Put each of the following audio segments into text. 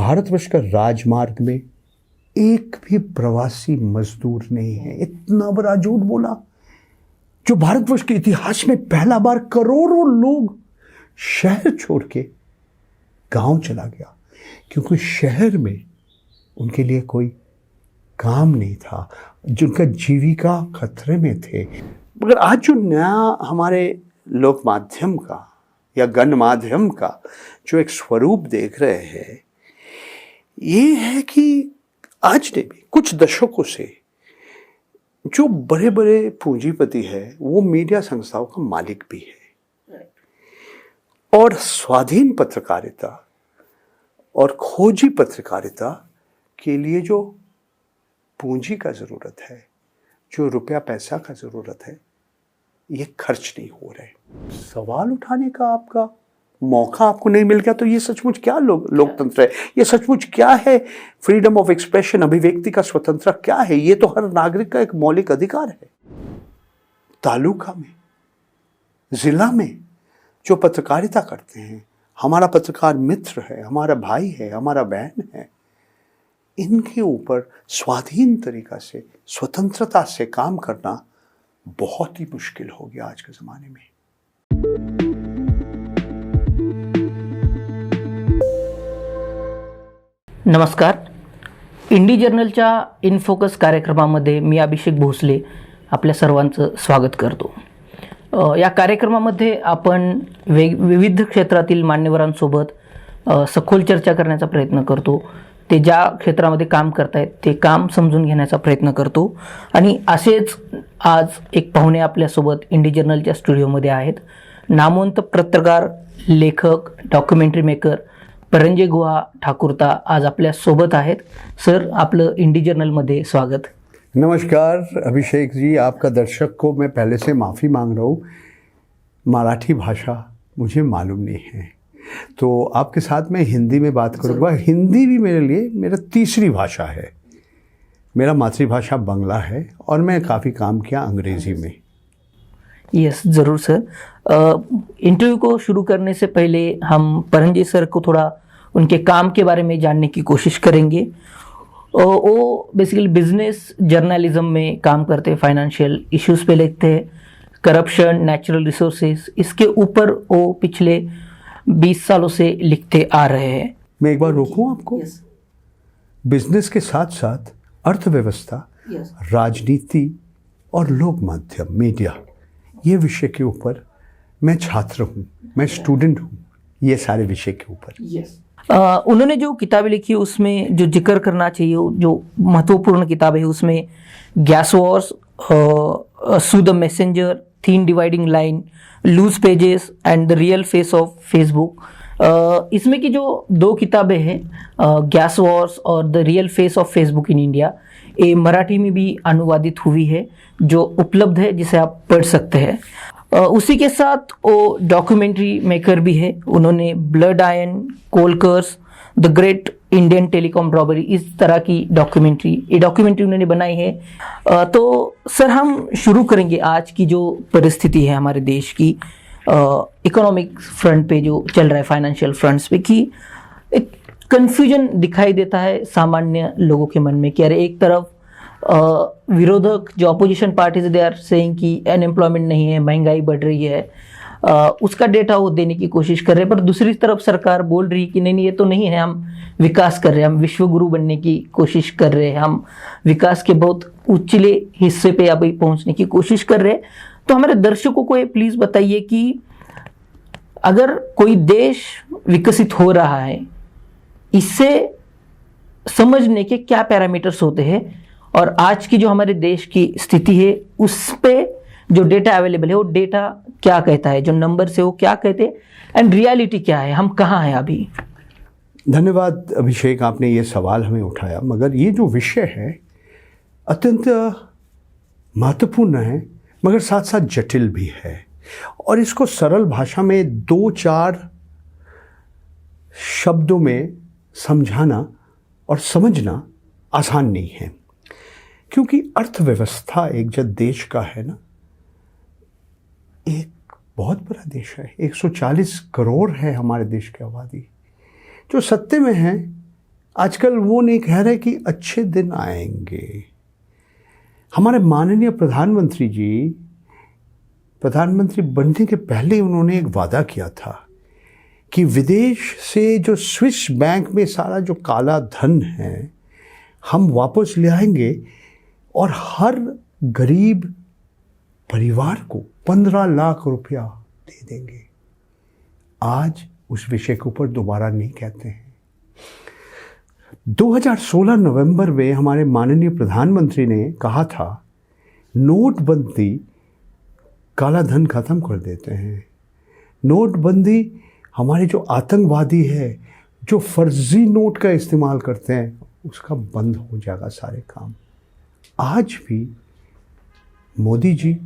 भारतवर्ष का राजमार्ग में एक भी प्रवासी मजदूर नहीं है। इतना बड़ा झूठ बोला। जो भारतवर्ष के इतिहास में पहला बार करोड़ों लोग शहर छोड़ के गांव चला गया, क्योंकि शहर में उनके लिए कोई काम नहीं था, जिनका जीविका खतरे में थे। मगर आज जो नया हमारे लोक माध्यम का या गण माध्यम का जो एक स्वरूप देख रहे हैं, ये है कि आज ने भी कुछ दशकों से जो बड़े बड़े पूंजीपति है वो मीडिया संस्थाओं का मालिक भी है, और स्वाधीन पत्रकारिता और खोजी पत्रकारिता के लिए जो पूंजी का ज़रूरत है, जो रुपया पैसा का ज़रूरत है, ये खर्च नहीं हो रहे। सवाल उठाने का आपका मौका आपको नहीं मिल गया तो ये सचमुच क्या लोकतंत्र है? ये सचमुच क्या है? फ्रीडम ऑफ एक्सप्रेशन, अभिव्यक्ति का स्वतंत्रता क्या है? ये तो हर नागरिक का एक मौलिक अधिकार है। तालुका में, जिला में जो पत्रकारिता करते हैं, हमारा पत्रकार मित्र है, हमारा भाई है, हमारा बहन है, इनके ऊपर स्वाधीन तरीका से, स्वतंत्रता से काम करना बहुत ही मुश्किल हो गया आज के ज़माने में। नमस्कार. इंडी जर्नलच्या इन फोकस कार्यक्रमामध्ये मी अभिषेक भोसले आपल्या सर्वांचं स्वागत करतो. या कार्यक्रमामध्ये आपण विविध क्षेत्रातील मान्यवरांसोबत सखोल चर्चा करण्याचा प्रयत्न करतो. ते ज्या क्षेत्रामध्ये काम करतायत ते काम समजून घेण्याचा प्रयत्न करतो. आणि असेच आज एक पाहुणे आपल्यासोबत इंडी जर्नलच्या स्टुडिओमध्ये आहेत. नामवंत पत्रकार, लेखक, डॉक्युमेंटरी मेकर परंजय गुहा ठाकुरता आज आपल्या सोबत आहेत. सर, आपलं इंडी जर्नलमध्ये स्वागत. नमस्कार अभिषेक जी. आपका दर्शक को मैं पहले से माफ़ी मांग रहा हूँ, मराठी भाषा मुझे मालूम नहीं है, तो आपके साथ मैं हिंदी में बात करूँगा. हिंदी भी मेरे लिए मेरा तीसरी भाषा है. मेरा मातृभाषा बंगला है और मैं काफ़ी काम किया अंग्रेज़ी में. यस, ज़रूर सर. इंटरव्यू को शुरू करने से पहले हम परंजय सर को थोड़ा उनके काम के बारे में जानने की कोशिश करेंगे. वो बेसिकली बिजनेस जर्नलिज्म में काम करते हैं, फाइनेंशियल इश्यूज पे लिखते हैं, करप्शन, नेचुरल रिसोर्सेज, इसके ऊपर वो पिछले 20 सालों से लिखते आ रहे हैं. मैं एक बार रोकूं आपको? बिजनेस के साथ साथ अर्थव्यवस्था, राजनीति और लोक माध्यम, मीडिया, ये विषय के ऊपर मैं छात्र हूँ, मैं स्टूडेंट हूँ, ये सारे विषय के ऊपर. उन्होंने जो किताबें लिखी उसमें जो जिक्र करना चाहिए, जो महत्वपूर्ण किताब है उसमें gas wars, sue the messenger, thin dividing line, loose pages and the real face of Facebook. इसमें की जो दो किताबें हैं, गैस वॉर्स और the real face of Facebook in India, ये मराठी में भी अनुवादित हुई है, जो उपलब्ध है, जिसे आप पढ़ सकते हैं. उसी के साथ वो डॉक्यूमेंट्री मेकर भी है. उन्होंने blood ion, coal curse, the great Indian telecom robbery, इस तरह की ये डॉक्यूमेंट्री उन्होंने बनाई है. तो सर, हम शुरू करेंगे आज की जो परिस्थिति है हमारे देश की इकोनॉमिक फ्रंट पे जो चल रहा है, फाइनेंशियल फ्रंट्स पे, कि एक कन्फ्यूजन दिखाई देता है सामान्य लोगों के मन में कि अरे एक तरफ विरोधक जो opposition parties, they are saying कि अनएम्प्लॉयमेंट नहीं है, महंगाई बढ़ रही है, उसका डेटा वो देने की कोशिश कर रहे हैं. पर दूसरी तरफ सरकार बोल रही है कि नहीं, ये तो नहीं है, हम विकास कर रहे हैं, हम विश्व गुरु बनने की कोशिश कर रहे हैं, हम विकास के बहुत उच्चले हिस्से पे अभी पहुंचने की कोशिश कर रहे हैं. तो हमारे दर्शकों को ये प्लीज बताइए कि अगर कोई देश विकसित हो रहा है, इससे समझने के क्या पैरामीटर्स होते हैं, और आज की जो हमारे देश की स्थिति है उस पे जो डेटा अवेलेबल है वो डेटा क्या कहता है, जो नंबर से वो क्या कहते हैं, एंड रियलिटी क्या है, हम कहाँ हैं अभी. धन्यवाद अभिषेक, आपने ये सवाल हमें उठाया. मगर ये जो विषय है अत्यंत महत्वपूर्ण है, मगर साथ साथ जटिल भी है, और इसको सरल भाषा में 2-4 शब्दों में समझाना और समझना आसान नहीं है. क्योंकि अर्थव्यवस्था एक जब देश का है ना, एक बहुत बड़ा देश है, 140 करोड़ है हमारे देश की आबादी. जो सत्य में है आजकल वो नहीं कह रहे कि अच्छे दिन आएंगे। हमारे माननीय प्रधानमंत्री जी प्रधानमंत्री बनने के पहले उन्होंने एक वादा किया था कि विदेश से जो स्विस बैंक में सारा जो काला धन है हम वापस ले आएंगे और हर गरीब परिवार को 15 लाख रुपया दे देंगे। आज उस विषय के ऊपर दोबारा नहीं कहते हैं। 2016 नवंबर में हमारे माननीय प्रधानमंत्री ने कहा था नोटबंदी काला धन खत्म कर देते हैं। नोटबंदी हमारे जो आतंकवादी है जो फर्जी नोट का इस्तेमाल करते हैं उसका बंद हो जाएगा सारे काम। आज भी मोदी जी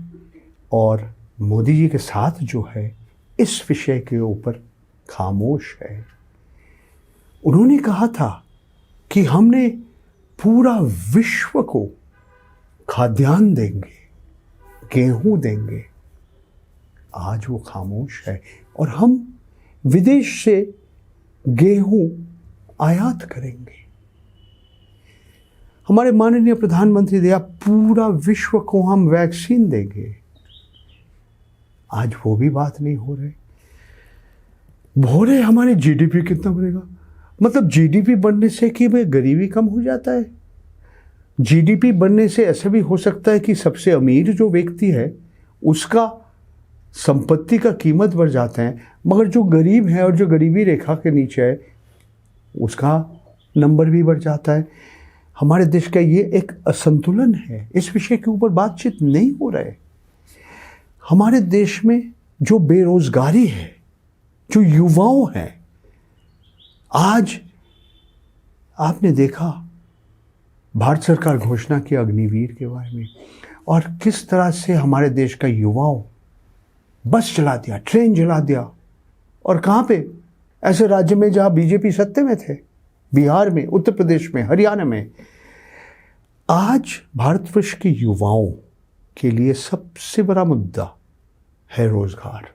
और मोदी जी के साथ जो है इस विषय के ऊपर खामोश है। उन्होंने कहा था कि हमने पूरा विश्व को खाद्यान्न देंगे, गेहूं देंगे। आज वो खामोश है और हम विदेश से गेहूं आयात करेंगे। हमारे माननीय प्रधानमंत्री दिया पूरा विश्व को हम वैक्सीन देंगे। आज वो भी बात नहीं हो रहे हमारे जीडीपी कितना बढ़ेगा। मतलब जीडीपी बढ़ने से कि भाई गरीबी कम हो जाता है। जीडीपी बढ़ने से ऐसा भी हो सकता है कि सबसे अमीर जो व्यक्ति है उसका संपत्ति का कीमत बढ़ जाता है, मगर जो गरीब है और जो गरीबी रेखा के नीचे है उसका नंबर भी बढ़ जाता है। हमारे देश का ये एक असंतुलन है। इस विषय के ऊपर बातचीत नहीं हो रहा है। हमारे देश में जो बेरोजगारी है, जो युवाओं हैं, आज आपने देखा भारत सरकार घोषणा की अग्निवीर के बारे में और किस तरह से हमारे देश का युवाओं बस चला दिया, ट्रेन चला दिया। और कहाँ पे? ऐसे राज्य में जहाँ बीजेपी सत्ते में थे, बिहार में, उत्तर प्रदेश में, हरियाणा में। आज भारतवर्ष के युवाओं के लिए सबसे बड़ा मुद्दा है रोजगार।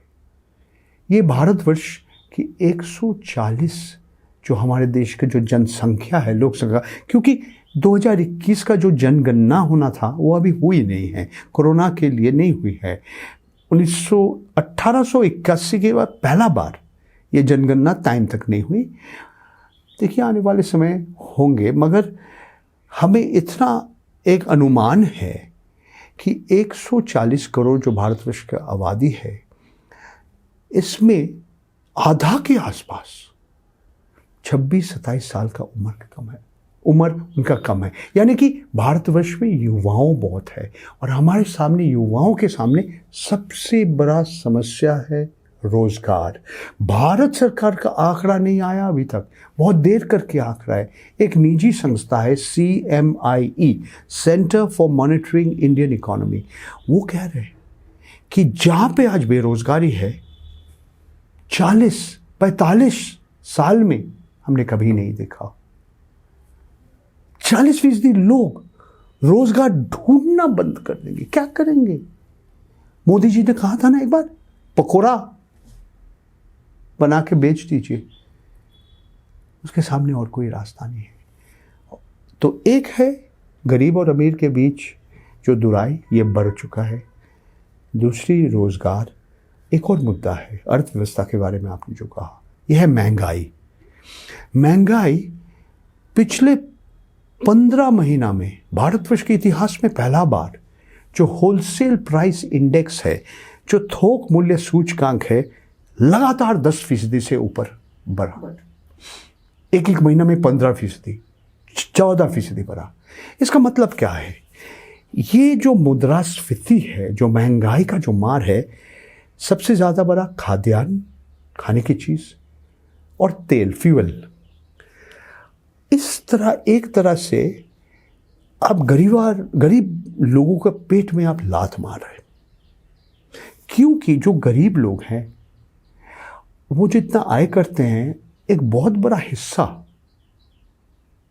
ये भारतवर्ष की 140 जो हमारे देश की जो जनसंख्या है, लोक संख्या, क्योंकि 2021 का जो जनगणना होना था वो अभी हुई नहीं है, कोरोना के लिए नहीं हुई है। 1881 के बाद पहला बार ये जनगणना टाइम तक नहीं हुई। देखिए आने वाले समय होंगे, मगर हमें इतना एक अनुमान है कि 140 करोड़ जो भारतवर्ष की आबादी है इसमें आधा के आसपास 26-27 साल का उम्र उनका कम है। यानी कि भारतवर्ष में युवाओं बहुत है और हमारे सामने युवाओं के सामने सबसे बड़ा समस्या है रोजगार। भारत सरकार का आंकड़ा नहीं आया अभी तक, बहुत देर करके आंकड़ा है। एक निजी संस्था है CMIE, centre for monitoring Indian economy, वो कह रहे हैं कि जहां पे आज बेरोजगारी है 40-45 साल में हमने कभी नहीं देखा। 40% लोग रोजगार ढूंढना बंद कर देंगे। क्या करेंगे? मोदी जी ने कहा था ना एक बार, पकोड़ा बना के बेच दीजिए, उसके सामने और कोई रास्ता नहीं है। तो एक है गरीब और अमीर के बीच जो दुराई, ये बढ़ चुका है। दूसरी रोजगार। एक और मुद्दा है अर्थव्यवस्था के बारे में आपने जो कहा, यह है महंगाई। महंगाई पिछले 15 महीना में भारतवर्ष के इतिहास में पहला बार जो होलसेल प्राइस इंडेक्स है, जो थोक मूल्य सूचकांक है, लगातार 10% से ऊपर बढ़ा। एक महीना में 15%, 14% बढ़ा। इसका मतलब क्या है? ये जो मुद्रास्फीति है, जो महंगाई का जो मार है, सबसे ज़्यादा बड़ा खाद्यान्न, खाने की चीज़, और तेल, फ्यूल। इस तरह एक तरह से आप गरीब लोगों का पेट में आप लात मार रहे हैं, क्योंकि जो गरीब लोग हैं वो जितना आय करते हैं एक बहुत बड़ा हिस्सा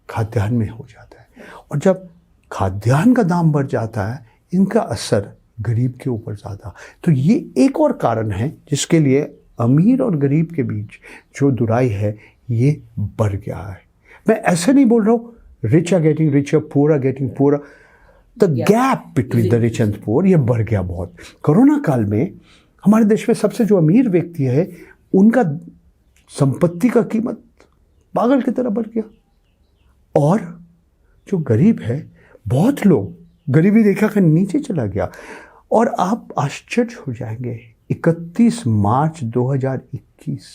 खाद्यान्न में हो जाता है, और जब खाद्यान्न का दाम बढ़ जाता है इनका असर गरीब के ऊपर ज़्यादा। तो ये एक और कारण है जिसके लिए अमीर और गरीब के बीच जो दुराई है ये बढ़ गया है। मैं ऐसे नहीं बोल रहा हूं rich are getting richer, poor are getting poor, the gap between the rich and poor ये बढ़ गया बहुत। कोरोना काल में हमारे देश में सबसे जो अमीर व्यक्ति है उनका संपत्ति का कीमत पागल की तरह बढ़ गया, और जो गरीब है बहुत लोग गरीबी रेखा के नीचे चला गया। और आप आश्चर्य हो जाएंगे, 31 मार्च 2021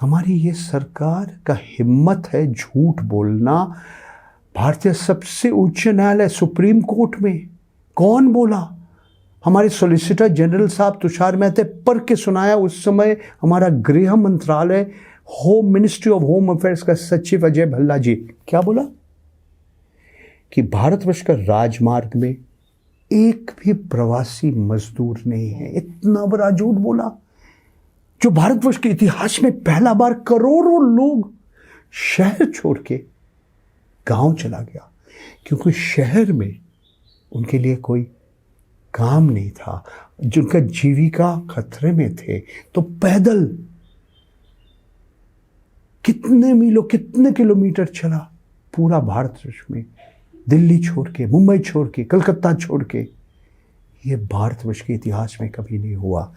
हमारी ये सरकार का हिम्मत है झूठ बोलना। भारतीय सबसे उच्च न्यायालय सुप्रीम कोर्ट में कौन बोला? हमारे सॉलिसिटर जनरल साहब तुषार मेहता पढ़ के सुनाया। उस समय हमारा गृह मंत्रालय, home ministry of home affairs का सचिव अजय भल्ला जी क्या बोला कि भारतवर्ष का राजमार्ग में एक भी प्रवासी मजदूर नहीं है। इतना बड़ा झूठ बोला, जो भारतवर्ष के इतिहास में पहला बार करोड़ों लोग शहर छोड़ के गांव चला गया, क्योंकि शहर में उनके लिए कोई काम नहीं था, जिनका जीविका खतरे में थे, तो पैदल कितने मीलों कितने किलोमीटर चला पूरा भारतवर्ष में, दिल्ली छोड़ के, मुंबई छोड़ के, कलकत्ता छोड़ के। ये भारतवर्ष के इतिहास में कभी नहीं हुआ।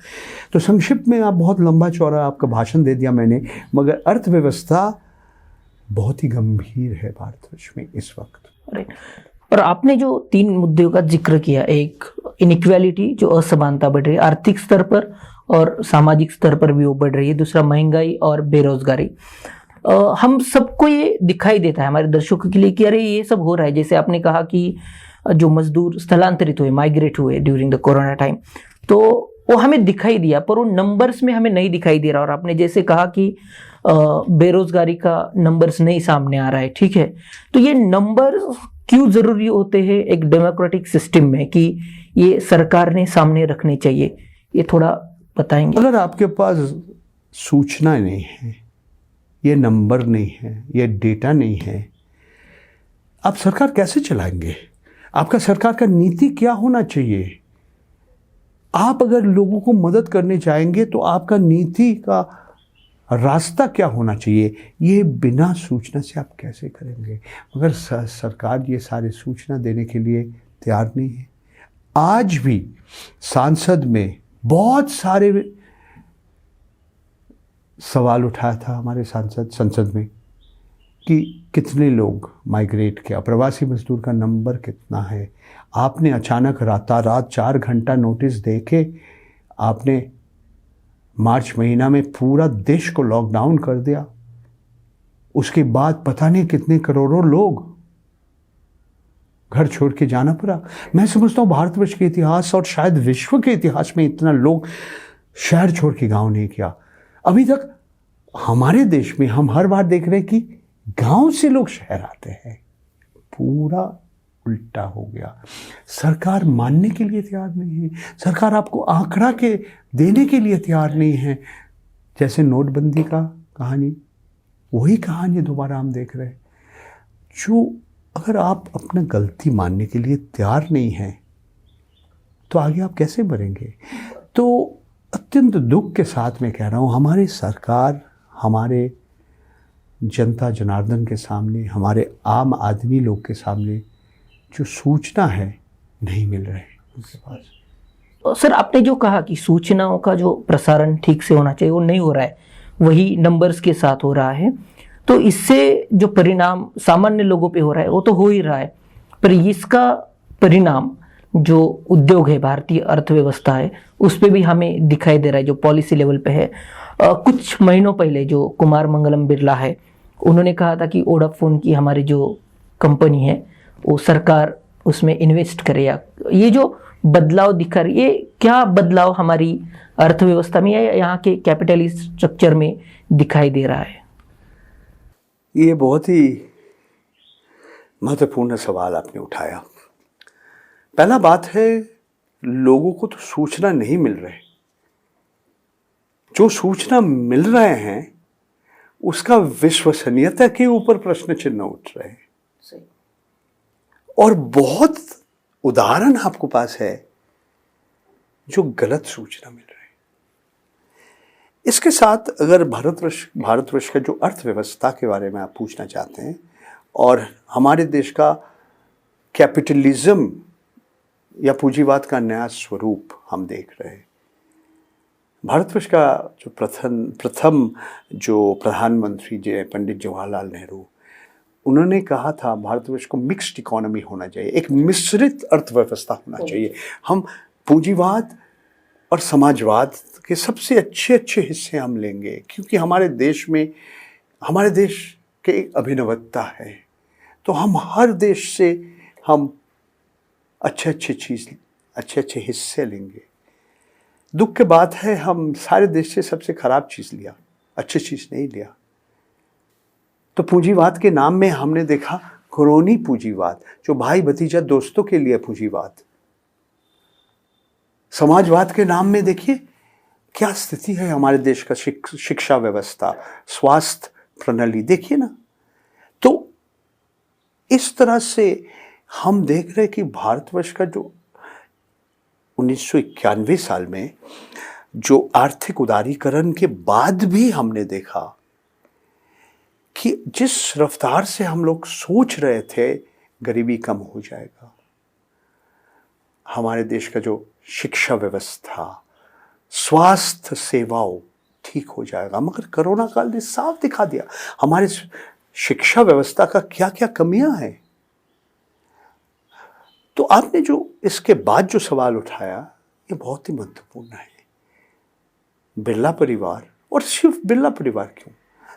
तो संक्षिप्त में आप बहुत लंबा चौड़ा आपका भाषण दे दिया मैंने, मगर अर्थव्यवस्था बहुत ही गंभीर है भारतवर्ष में इस वक्त। और आपने जो 3 मुद्दों का जिक्र किया, एक इनइक्वालिटी जो असमानता बढ़ रही है आर्थिक स्तर पर और सामाजिक स्तर पर भी वो बढ़ रही है, दूसरा महंगाई और बेरोजगारी। हम सबको ये दिखाई देता है, हमारे दर्शकों के लिए, कि अरे ये सब हो रहा है। जैसे आपने कहा कि जो मजदूर स्थलांतरित हुए, माइग्रेट हुए ड्यूरिंग द कोरोना टाइम, तो वो हमें दिखाई दिया, पर वो नंबर्स में हमें नहीं दिखाई दे रहा। और आपने जैसे कहा कि बेरोजगारी का नंबर्स नहीं सामने आ रहा है, ठीक है, तो ये नंबर क्यों जरूरी होते हैं एक डेमोक्रेटिक सिस्टम में कि ये सरकार ने सामने रखने चाहिए, ये थोड़ा बताएंगे? अगर आपके पास सूचना नहीं है, ये नंबर नहीं है, ये डेटा नहीं है, आप सरकार कैसे चलाएंगे? आपका सरकार का नीति क्या होना चाहिए? आप अगर लोगों को मदद करने चाहेंगे तो आपका नीति का रास्ता क्या होना चाहिए? ये बिना सूचना से आप कैसे करेंगे? मगर सरकार ये सारी सूचना देने के लिए तैयार नहीं है। आज भी सांसद में बहुत सारे सवाल उठाया था हमारे संसद में कि कितने लोग माइग्रेट किया, प्रवासी मजदूर का नंबर कितना है। आपने अचानक रात 4 घंटा नोटिस दे के आपने मार्च महीना में पूरा देश को लॉकडाउन कर दिया। उसके बाद पता नहीं कितने करोड़ों लोग घर छोड़ के जाना पड़ा। मैं समझता हूँ भारतवर्ष के इतिहास और शायद विश्व के इतिहास में इतना लोग शहर छोड़ के गांव नहीं किया अभी तक। हमारे देश में हम हर बार देख रहे हैं कि गांव से लोग शहर आते हैं, पूरा उल्टा हो गया। सरकार मानने के लिए तैयार नहीं है, सरकार आपको आंकड़ा के देने के लिए तैयार नहीं है। जैसे नोटबंदी का कहानी, वही कहानी दोबारा हम देख रहे हैं। जो अगर आप अपना गलती मानने के लिए तैयार नहीं हैं तो आगे आप कैसे बढ़ेंगे? तो अत्यंत दुख के साथ मैं कह रहा हूँ, हमारी सरकार हमारे जनता जनार्दन के सामने, हमारे आम आदमी लोग के सामने जो सूचना है नहीं मिल रहे उनके पास। सर, आपने जो कहा कि सूचनाओं का जो प्रसारण ठीक से होना चाहिए वो नहीं हो रहा है, वही नंबर्स के साथ हो रहा है, तो इससे जो परिणाम सामान्य लोगों पे हो रहा है वो तो हो ही रहा है, पर इसका परिणाम जो उद्योग है, भारतीय अर्थव्यवस्था है, उस पे भी हमें दिखाई दे रहा है, जो पॉलिसी लेवल पे है। कुछ महीनों पहले जो कुमार मंगलम बिरला है, उन्होंने कहा था कि वोडाफोन की हमारी जो कंपनी है वो सरकार उसमें इन्वेस्ट करे। ये जो बदलाव दिखा रही, ये क्या बदलाव हमारी अर्थव्यवस्था में या यहाँ के कैपिटलिस्ट स्ट्रक्चर में दिखाई दे रहा है? ये बहुत ही महत्वपूर्ण सवाल आपने उठाया। पहला बात है, लोगों को तो सूचना नहीं मिल रही, जो सूचना मिल रहे हैं उसका विश्वसनीयता के ऊपर प्रश्न चिन्ह उठ रहे हैं। और बहुत उदाहरण आपको पास है जो गलत सूचना मिल रही इसके साथ अगर भारतवर्ष का जो अर्थव्यवस्था के बारे में आप पूछना चाहते हैं और हमारे देश का कैपिटलिज्म या पूंजीवाद का नया स्वरूप हम देख रहे हैं। भारतवर्ष का जो प्रथम जो प्रधानमंत्री जी पंडित जवाहरलाल नेहरू, उन्होंने कहा था भारतवर्ष को मिक्स्ड इकोनॉमी होना चाहिए, एक मिश्रित अर्थव्यवस्था होना चाहिए। हम पूंजीवाद और समाजवाद के सबसे अच्छे हिस्से हम लेंगे, क्योंकि हमारे देश के एक अभिनवता है। तो हम हर देश से हम अच्छे हिस्से लेंगे। दुख की बात है हम सारे देश से सबसे खराब चीज़ लिया, अच्छी चीज़ नहीं लिया। तो पूंजीवाद के नाम में हमने देखा क्रोनी पूंजीवाद, जो भाई भतीजा दोस्तों के लिए पूंजीवाद। समाजवाद के नाम में देखिए क्या स्थिति है हमारे देश का, शिक्षा व्यवस्था, स्वास्थ्य प्रणाली देखिए ना। तो इस तरह से हम देख रहे हैं कि भारतवर्ष का जो 1991 साल में जो आर्थिक उदारीकरण के बाद भी हमने देखा कि जिस रफ्तार से हम लोग सोच रहे थे गरीबी कम हो जाएगा, हमारे देश का जो शिक्षा व्यवस्था, स्वास्थ्य सेवाओं ठीक हो जाएगा, मगर कोरोना काल ने साफ दिखा दिया हमारे शिक्षा व्यवस्था का क्या क्या कमियां हैं। तो आपने जो इसके बाद जो सवाल उठाया ये बहुत ही महत्वपूर्ण है। बिरला परिवार, और सिर्फ बिरला परिवार क्यों,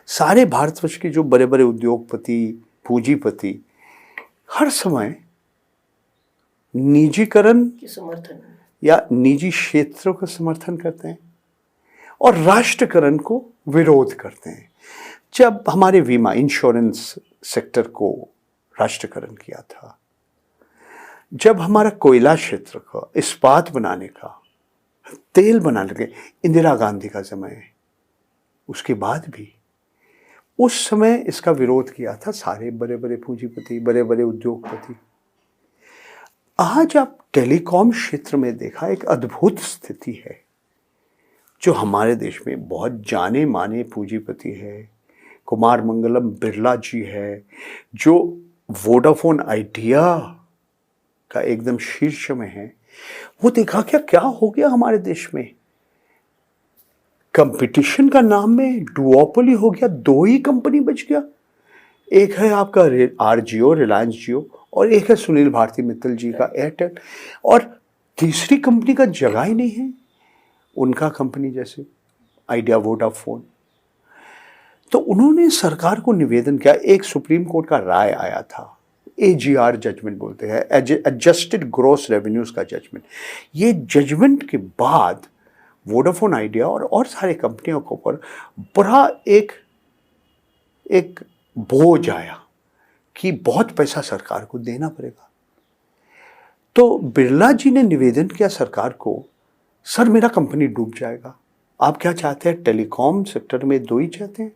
सारे भारतवर्ष के जो बड़े बड़े उद्योगपति, पूंजीपति हर समय निजीकरण के समर्थन या निजी क्षेत्रों का समर्थन करते हैं और राष्ट्रीयकरण को विरोध करते हैं। जब हमारे बीमा इंश्योरेंस सेक्टर को राष्ट्रीयकरण किया था, जब हमारा कोयला क्षेत्र का, इस्पात बनाने का, तेल बनाने के इंदिरा गांधी का समय, उसके बाद भी उस समय इसका विरोध किया था सारे बड़े बड़े पूंजीपति, बड़े बड़े उद्योगपति। आज आप टेलीकॉम क्षेत्र में देखा एक अद्भुत स्थिति है। जो हमारे देश में बहुत जाने माने पूंजीपति है, कुमार मंगलम बिरला जी है, जो वोडाफोन आइडिया का एकदम शीर्ष में है। वो देखा क्या हो गया हमारे देश में, कंपटीशन का नाम में डुओपोली हो गया, दो ही कंपनी बच गया। एक है आपका आरजीओ, रिलायंस जियो, और एक है सुनील भारती मित्तल जी का एयरटेल, और तीसरी कंपनी का जगह ही नहीं है उनका कंपनी जैसे आइडिया, वोडाफोन। तो उन्होंने सरकार को निवेदन किया, एक सुप्रीम कोर्ट का राय आया था, एजीआर जजमेंट बोलते हैं, एडजस्टेड ग्रॉस रेवेन्यूज का जजमेंट। ये जजमेंट के बाद वोडाफोन आइडिया और सारे कंपनियों के ऊपर बड़ा एक बोझ आया कि बहुत पैसा सरकार को देना पड़ेगा। तो बिरला जी ने निवेदन किया सरकार को, सर मेरा कंपनी डूब जाएगा, आप क्या चाहते हैं, टेलीकॉम सेक्टर में दो ही चाहते हैं,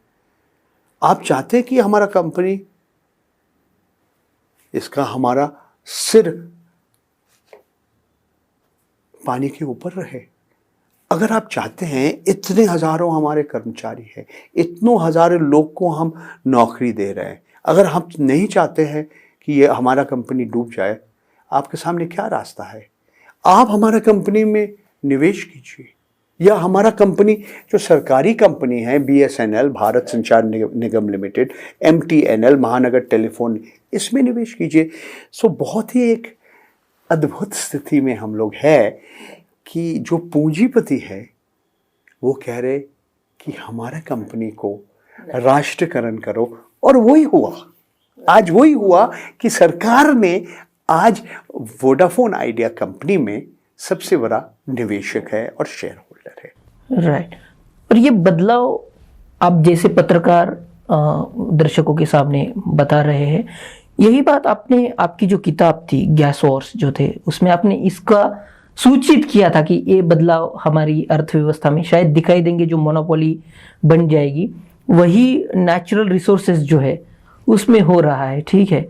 आप चाहते हैं कि हमारा कंपनी, इसका हमारा सिर पानी के ऊपर रहे। अगर आप चाहते हैं, इतने हजारों हमारे कर्मचारी हैं, इतनों हजारों लोग को हम नौकरी दे रहे हैं, अगर हम नहीं चाहते हैं कि ये हमारा कंपनी डूब जाए, आपके सामने क्या रास्ता है, आप हमारा कंपनी में निवेश कीजिए, या हमारा कंपनी जो सरकारी कंपनी है, बीएसएनएल भारत संचार निगम लिमिटेड, एमटीएनएल महानगर टेलीफोन, इसमें निवेश कीजिए। सो बहुत ही एक अद्भुत स्थिति में हम लोग है कि जो पूंजीपति है वो कह रहे कि हमारा कंपनी को राष्ट्रीयकरण करो, और वही हुआ। आज वही हुआ कि सरकार ने आज वोडाफोन आइडिया कंपनी में सबसे बड़ा निवेशक है और शेयर होल्डर है। राइट। और ये बदलाव आप जैसे पत्रकार दर्शकों के सामने बता रहे हैं, यही बात आपने, आपकी जो किताब थी गैस वॉर्स जो थे, उसमें आपने इसका सूचित किया था कि ये बदलाव हमारी अर्थव्यवस्था में शायद दिखाई देंगे, जो मोनोपोली बन जाएगी वही नेचुरल रिसोर्सेज जो है उसमें हो रहा है। ठीक है,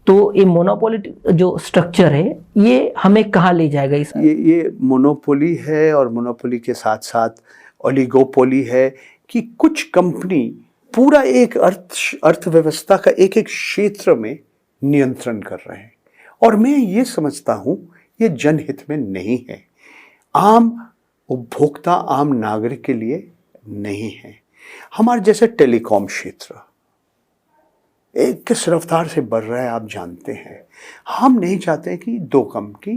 तो ये मोनोपोली जो स्ट्रक्चर है ये हमें कहाँ ले जाएगा? इस ये मोनोपोली है, और मोनोपोली के साथ साथ ओलिगोपोली है कि कुछ कंपनी पूरा एक अर्थव्यवस्था का एक एक क्षेत्र में नियंत्रण कर रहे हैं। और मैं ये समझता हूं ये जनहित में नहीं है, आम उपभोक्ता आम नागरिक के लिए नहीं है। हमारे जैसे टेलीकॉम क्षेत्र एक किस रफ्तार से बढ़ रहा है आप जानते हैं। हम नहीं चाहते कि दो कंपनी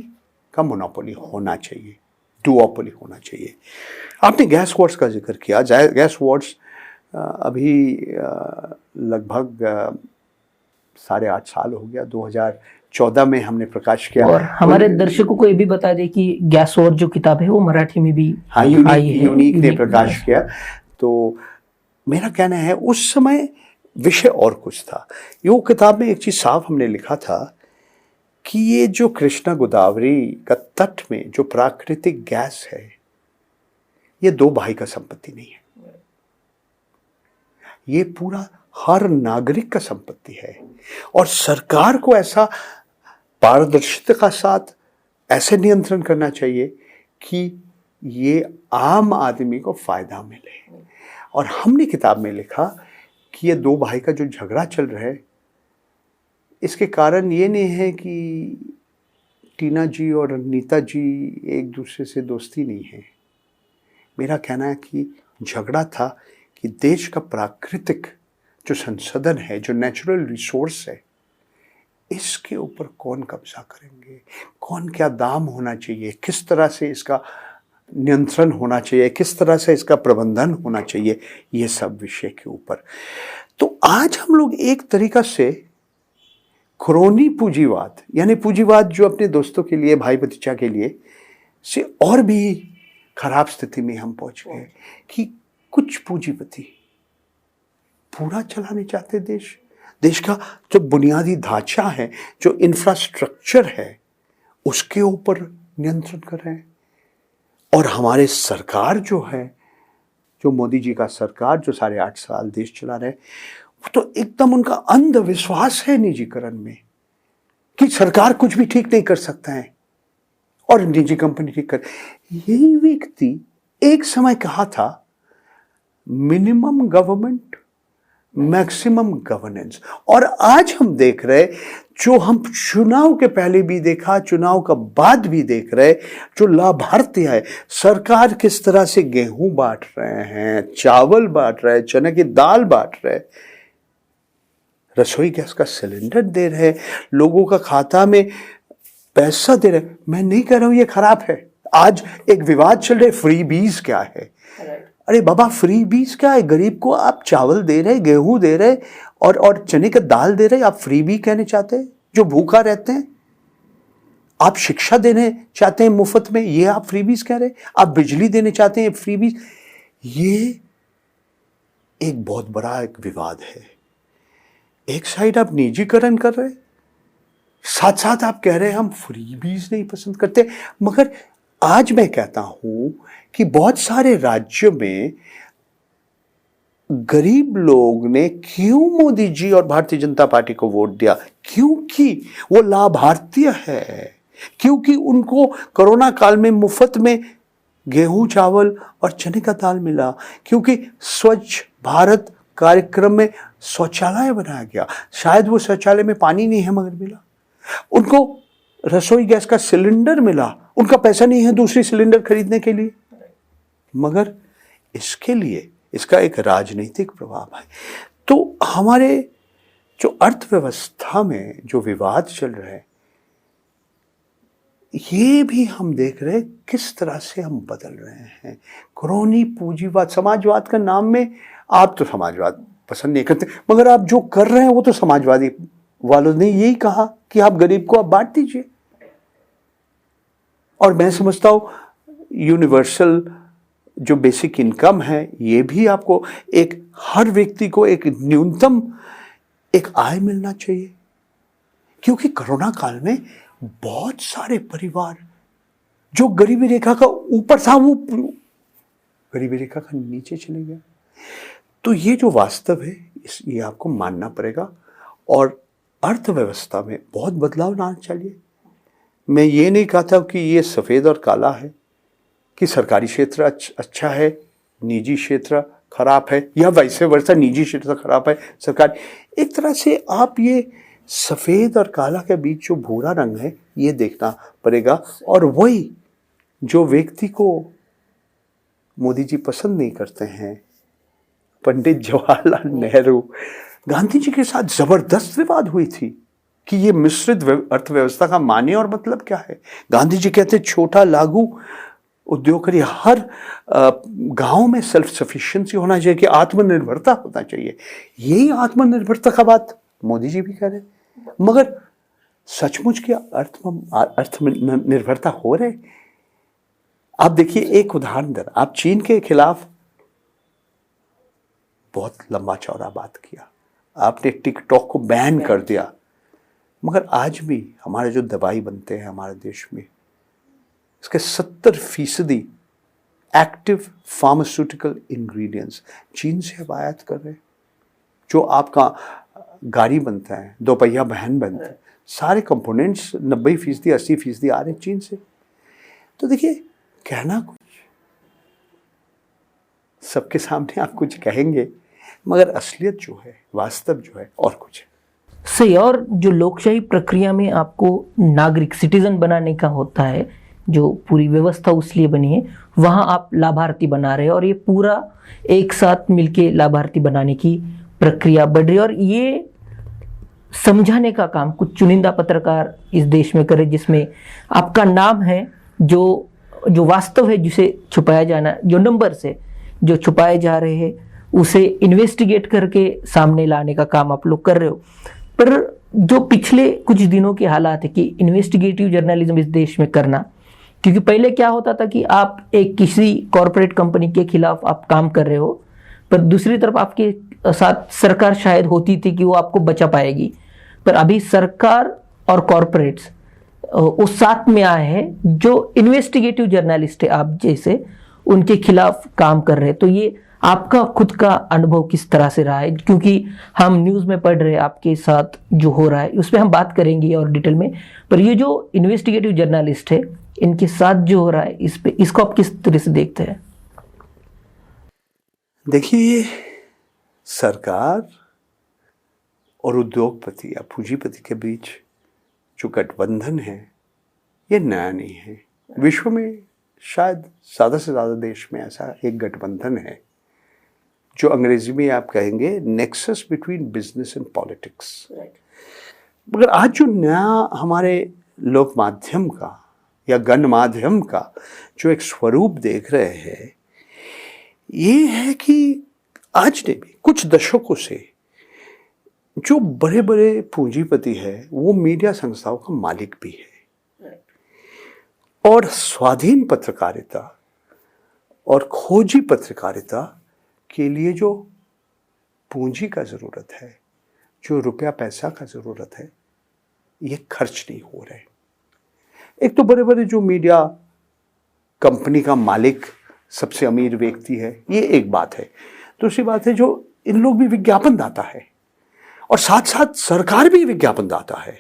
का मोनोपोली होना चाहिए, डुओपोली होना चाहिए। आपने गैस वॉर्स का जिक्र किया। गैस वॉर्स अभी लगभग 8.5 साल हो गया, 2014 में हमने प्रकाश किया। और हमारे दर्शकों को ये भी बता दें कि गैस वॉर जो किताब है वो मराठी में भी आई है, यूनिक ने प्रकाश किया। तो मेरा कहना है उस समय विषय और कुछ था। वो किताब में एक चीज साफ हमने लिखा था कि ये जो कृष्णा गोदावरी का तट में जो प्राकृतिक गैस है ये दो भाई का संपत्ति नहीं है, ये पूरा हर नागरिक का संपत्ति है। और सरकार को ऐसा पारदर्शिता का साथ ऐसे नियंत्रण करना चाहिए कि ये आम आदमी को फायदा मिले। और हमने किताब में लिखा कि ये दो भाई का जो झगड़ा चल रहा है इसके कारण ये नहीं है कि टीना जी और नीता जी एक दूसरे से दोस्ती नहीं है। मेरा कहना है कि झगड़ा था कि देश का प्राकृतिक जो संसाधन है, जो नेचुरल रिसोर्स है, इसके ऊपर कौन कब्जा करेंगे, कौन क्या दाम होना चाहिए, किस तरह से इसका नियंत्रण होना चाहिए, किस तरह से इसका प्रबंधन होना चाहिए, ये सब विषय के ऊपर। तो आज हम लोग एक तरीका से क्रोनी पूंजीवाद, यानी पूंजीवाद जो अपने दोस्तों के लिए, भाई भतीजा के लिए, से और भी खराब स्थिति में हम पहुंच गए कि कुछ पूंजीपति पूरा चलाने चाहते देश का जो बुनियादी ढांचा है, जो इंफ्रास्ट्रक्चर है, उसके ऊपर नियंत्रण कर रहे हैं। और हमारे सरकार जो है, जो मोदी जी का सरकार जो 8.5 साल देश चला रहे, वो तो एकदम उनका अंधविश्वास है निजीकरण में कि सरकार कुछ भी ठीक नहीं कर सकता है और निजी कंपनी ठीक कर। यही व्यक्ति एक समय कहा था मिनिमम गवर्नमेंट मैक्सिमम गवर्नेंस। और आज हम देख रहे, जो हम चुनाव के पहले भी देखा, चुनाव का बाद भी देख रहे, जो लाभार्थी है, सरकार किस तरह से गेहूं बांट रहे हैं, चावल बांट रहे हैं, चने की दाल बांट रहे हैं, रसोई गैस का सिलेंडर दे रहे, लोगों का खाता में पैसा दे रहे। मैं नहीं कह रहा हूं ये खराब है। आज एक विवाद चल रहा है, फ्री बीज क्या है। अरे बाबा, फ्री बीज क्या है? गरीब को आप चावल दे रहे, गेहूं दे रहे और चने का दाल दे रहे, आप फ्री बी कहने चाहते हैं जो भूखा रहते हैं? आप शिक्षा देने चाहते हैं मुफ्त में, ये आप फ्री बीज कह रहे? आप बिजली देने चाहते हैं, फ्री बीज? ये एक बहुत बड़ा एक विवाद है। एक साइड आप निजीकरण कर रहे, साथ साथ आप कह रहे हैं हम फ्री बीज नहीं पसंद करते। मगर आज मैं कहता हूं कि बहुत सारे राज्यों में गरीब लोग ने क्यों मोदी जी और भारतीय जनता पार्टी को वोट दिया? क्योंकि वो लाभार्थी है, क्योंकि उनको कोरोना काल में मुफ्त में गेहूं, चावल और चने का दाल मिला, क्योंकि स्वच्छ भारत कार्यक्रम में शौचालय बनाया गया। शायद वो शौचालय में पानी नहीं है मगर मिला। उनको रसोई गैस का सिलेंडर मिला, उनका पैसा नहीं है दूसरी सिलेंडर खरीदने के लिए, मगर इसके लिए इसका एक राजनीतिक प्रभाव है। तो हमारे जो अर्थव्यवस्था में जो विवाद चल रहे हैं, ये भी हम देख रहे हैं किस तरह से हम बदल रहे हैं। क्रोनी पूंजीवाद, समाजवाद का नाम में आप तो समाजवाद पसंद नहीं करते, मगर आप जो कर रहे हैं वो तो समाजवादी वालों ने यही कहा कि आप गरीब को आप बांट दीजिए। और मैं समझता हूं यूनिवर्सल जो बेसिक इनकम है, ये भी आपको एक हर व्यक्ति को एक न्यूनतम एक आय मिलना चाहिए। क्योंकि कोरोना काल में बहुत सारे परिवार जो गरीबी रेखा का ऊपर था वो गरीबी रेखा का नीचे चले गया। तो ये जो वास्तव है ये आपको मानना पड़ेगा और अर्थव्यवस्था में बहुत बदलाव लाना चाहिए। मैं ये नहीं कहता कि ये सफ़ेद और काला है, कि सरकारी क्षेत्र अच्छा है निजी क्षेत्र खराब है या वैसे वर्षा निजी क्षेत्र खराब है सरकार। एक तरह से आप ये सफ़ेद और काला के बीच जो भूरा रंग है ये देखना पड़ेगा। और वही जो व्यक्ति को मोदी जी पसंद नहीं करते हैं, पंडित जवाहरलाल नेहरू, गांधी जी के साथ जबरदस्त विवाद हुई थी कि ये मिश्रित अर्थव्यवस्था का माने और मतलब क्या है। गांधी जी कहते छोटा लागू उद्योग करिए, हर गांव में सेल्फ सफिशिएंसी होना चाहिए, कि आत्मनिर्भरता होना चाहिए। यही आत्मनिर्भरता का बात मोदी जी भी कह रहे हैं, मगर सचमुच क्या आत्मनिर्भरता हो रहे? आप देखिए, एक उदाहरण दे, आप चीन के खिलाफ बहुत लंबा चौड़ा बात किया, आपने टिकटॉक को बैन कर दिया, मगर आज भी हमारे जो दवाई बनते हैं हमारे देश में, इसके 70% एक्टिव फार्मास्यूटिकल इंग्रेडिएंट्स चीन से अब आयात कर रहे हैं। जो आपका गाड़ी बनता है, दोपहिया वाहन बनता है, सारे कंपोनेंट्स 90% 80% आ रहे हैं चीन से। तो देखिए, कहना कुछ, सबके सामने आप कुछ कहेंगे, मगर असलियत जो है, वास्तव जो है, और कुछ है। सही। और जो लोकशाही प्रक्रिया में आपको नागरिक सिटीजन बनाने का होता है, जो पूरी व्यवस्था उस लिए बनी है, वहाँ आप लाभार्थी बना रहे हैं, और ये पूरा एक साथ मिलके लाभार्थी बनाने की प्रक्रिया बढ़ रही है। और ये समझाने का काम कुछ चुनिंदा पत्रकार इस देश में करे, जिसमें आपका नाम है, जो वास्तव है जिसे छुपाया जाना, जो नंबर से जो छुपाए जा रहे हैं उसे इन्वेस्टिगेट करके सामने लाने का काम आप लोग कर रहे हो। पर जो पिछले कुछ दिनों के हालात है कि इन्वेस्टिगेटिव जर्नलिज्म इस देश में करना, क्योंकि पहले क्या होता था कि आप एक किसी कॉरपोरेट कंपनी के खिलाफ आप काम कर रहे हो, पर दूसरी तरफ आपके साथ सरकार शायद होती थी कि वो आपको बचा पाएगी। पर अभी सरकार और कॉरपोरेट्स उस साथ में आए हैं, जो इन्वेस्टिगेटिव जर्नलिस्ट है आप जैसे, उनके खिलाफ काम कर रहे हैं। तो ये आपका खुद का अनुभव किस तरह से रहा है? क्योंकि हम न्यूज़ में पढ़ रहे हैं आपके साथ जो हो रहा है, उस पर हम बात करेंगे और डिटेल में। पर ये जो इन्वेस्टिगेटिव जर्नलिस्ट है, इनके साथ जो हो रहा है, इसको आप किस तरह से देखते हैं? देखिए, सरकार और उद्योगपति या पूंजीपति के बीच जो गठबंधन है, ये नया नहीं है। विश्व में शायद ज़्यादा से ज़्यादा देश में ऐसा एक गठबंधन है, जो अंग्रेजी में आप कहेंगे nexus between business and politics. मगर आज जो नया हमारे लोक माध्यम का या गण माध्यम का जो एक स्वरूप देख रहे हैं, ये है कि आज ने भी कुछ दशकों से जो बड़े बड़े पूंजीपति है, वो मीडिया संस्थाओं का मालिक भी है। और स्वाधीन पत्रकारिता और खोजी पत्रकारिता के लिए जो पूंजी का ज़रूरत है, जो रुपया पैसा का ज़रूरत है, ये खर्च नहीं हो रहे। एक तो बड़े बड़े जो मीडिया कंपनी का मालिक सबसे अमीर व्यक्ति है, ये एक बात है। दूसरी बात है, जो इन लोग भी विज्ञापन दाता है, और साथ साथ सरकार भी विज्ञापन दाता है।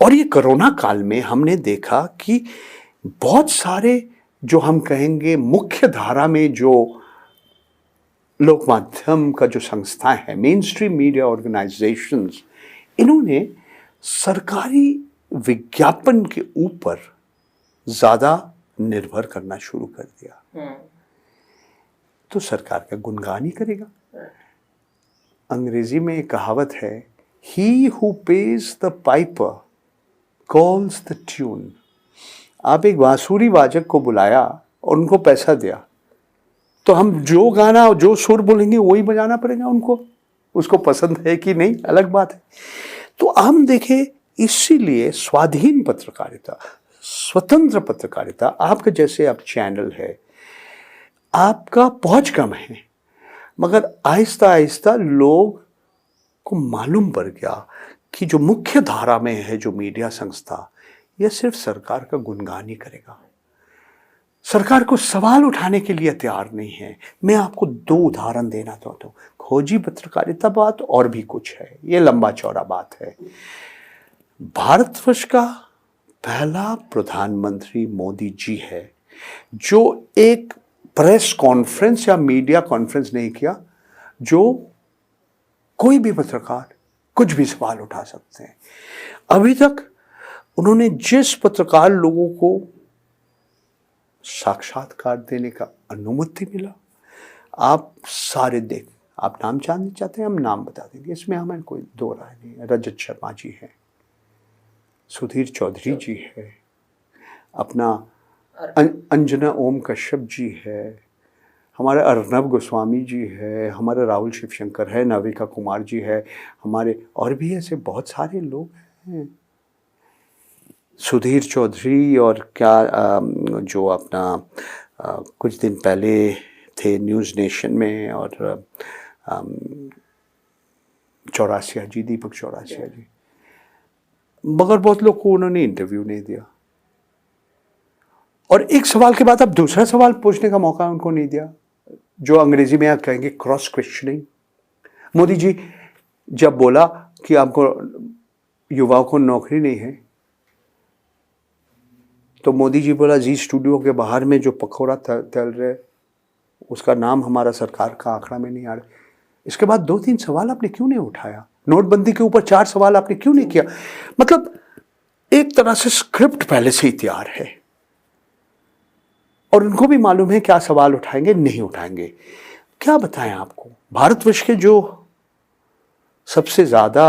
और ये कोरोना काल में हमने देखा कि बहुत सारे जो हम कहेंगे मुख्य धारा में जो लोक माध्यम का जो संस्थाएं हैं, मेन स्ट्रीम मीडिया ऑर्गेनाइजेशंस, इन्होंने सरकारी विज्ञापन के ऊपर ज़्यादा निर्भर करना शुरू कर दिया। तो सरकार का गुणगान ही करेगा। अंग्रेजी में एक कहावत है, he who page the Piper calls the tune. आप एक बांसुरी वादक को बुलाया और उनको पैसा दिया, तो हम जो गाना जो सुर बोलेंगे वही बजाना पड़ेगा उनको। उसको पसंद है कि नहीं अलग बात है। तो हम देखें, इसीलिए स्वाधीन पत्रकारिता, स्वतंत्र पत्रकारिता, आपका जैसे आप चैनल है, आपका पहुंच कम है, मगर आहिस्ता आहिस्ता लोग को मालूम पड़ गया कि जो मुख्य धारा में है जो मीडिया संस्था, यह सिर्फ सरकार का गुणगान ही करेगा, सरकार को सवाल उठाने के लिए तैयार नहीं है। मैं आपको 2 उदाहरण देना चाहता हूँ। खोजी पत्रकारिता बात और भी कुछ है, ये लंबा चौड़ा बात है। भारतवर्ष का पहला प्रधानमंत्री मोदी जी है, जो एक प्रेस कॉन्फ्रेंस या मीडिया कॉन्फ्रेंस नहीं किया जो कोई भी पत्रकार कुछ भी सवाल उठा सकते हैं। अभी तक उन्होंने जिस पत्रकार लोगों को साक्षात्कार देने का अनुमति मिला, आप सारे देख, आप नाम जानना चाहते हैं हम नाम बता देंगे, इसमें हमें कोई दो राय नहीं है। रजत शर्मा जी है, सुधीर चौधरी जी है, अपना अंजना ओम कश्यप जी है, हमारे अर्नब गोस्वामी जी है, हमारे राहुल शिवशंकर है, नाविका कुमार जी है, हमारे और भी ऐसे बहुत सारे लोग हैं। सुधीर चौधरी और क्या जो अपना कुछ दिन पहले थे न्यूज़ नेशन में, और चौरासिया जी, दीपक चौरासिया जी, मगर बहुत लोग को उन्होंने इंटरव्यू नहीं दिया, और एक सवाल के बाद अब दूसरा सवाल पूछने का मौका उनको नहीं दिया, जो अंग्रेजी में आप कहेंगे क्रॉस क्वेश्चनिंग। मोदी जी जब बोला कि आपको युवाओं को नौकरी नहीं है, तो मोदी जी बोला जी स्टूडियो के बाहर में जो पकौड़ा तल रहे उसका नाम हमारा सरकार का आंकड़ा में नहीं आ रहा। इसके बाद 2-3 सवाल आपने क्यों नहीं उठाया? नोटबंदी के ऊपर 4 सवाल आपने क्यों नहीं किया? मतलब एक तरह से स्क्रिप्ट पहले से ही तैयार है, और उनको भी मालूम है क्या सवाल उठाएंगे नहीं उठाएंगे। क्या बताएं आपको, भारतवर्ष के जो सबसे ज़्यादा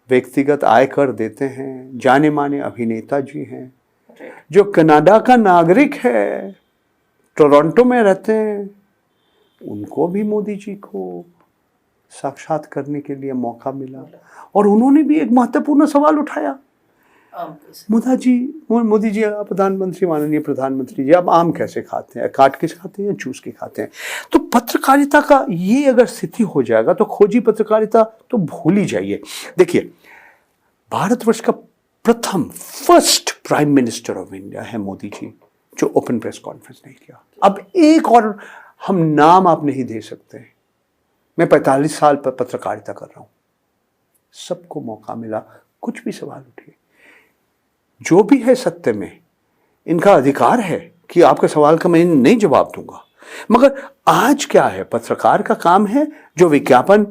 व्यक्तिगत आय कर देते हैं, जाने माने अभिनेता जी हैं, जो कनाडा का नागरिक है, टोरंटो में रहते हैं, उनको भी मोदी जी को साक्षात करने के लिए मौका मिला, और उन्होंने भी एक महत्वपूर्ण सवाल उठाया। मोदी जी प्रधानमंत्री, माननीय प्रधानमंत्री जी, आप आम कैसे खाते हैं? काट के खाते हैं या चूस के खाते हैं? तो पत्रकारिता का ये अगर स्थिति हो जाएगा तो खोजी पत्रकारिता तो भूल ही जाइए। देखिए, भारतवर्ष का first prime minister of India है मोदी जी, जो ओपन प्रेस कॉन्फ्रेंस नहीं किया। अब एक और हम नाम आप नहीं दे सकते। मैं 45 साल पर पत्रकारिता कर रहा हूं, सबको मौका मिला, कुछ भी सवाल उठे, जो भी है सत्य में इनका अधिकार है कि आपके सवाल का मैं नहीं जवाब दूंगा। मगर आज क्या है, पत्रकार का काम है, जो विज्ञापन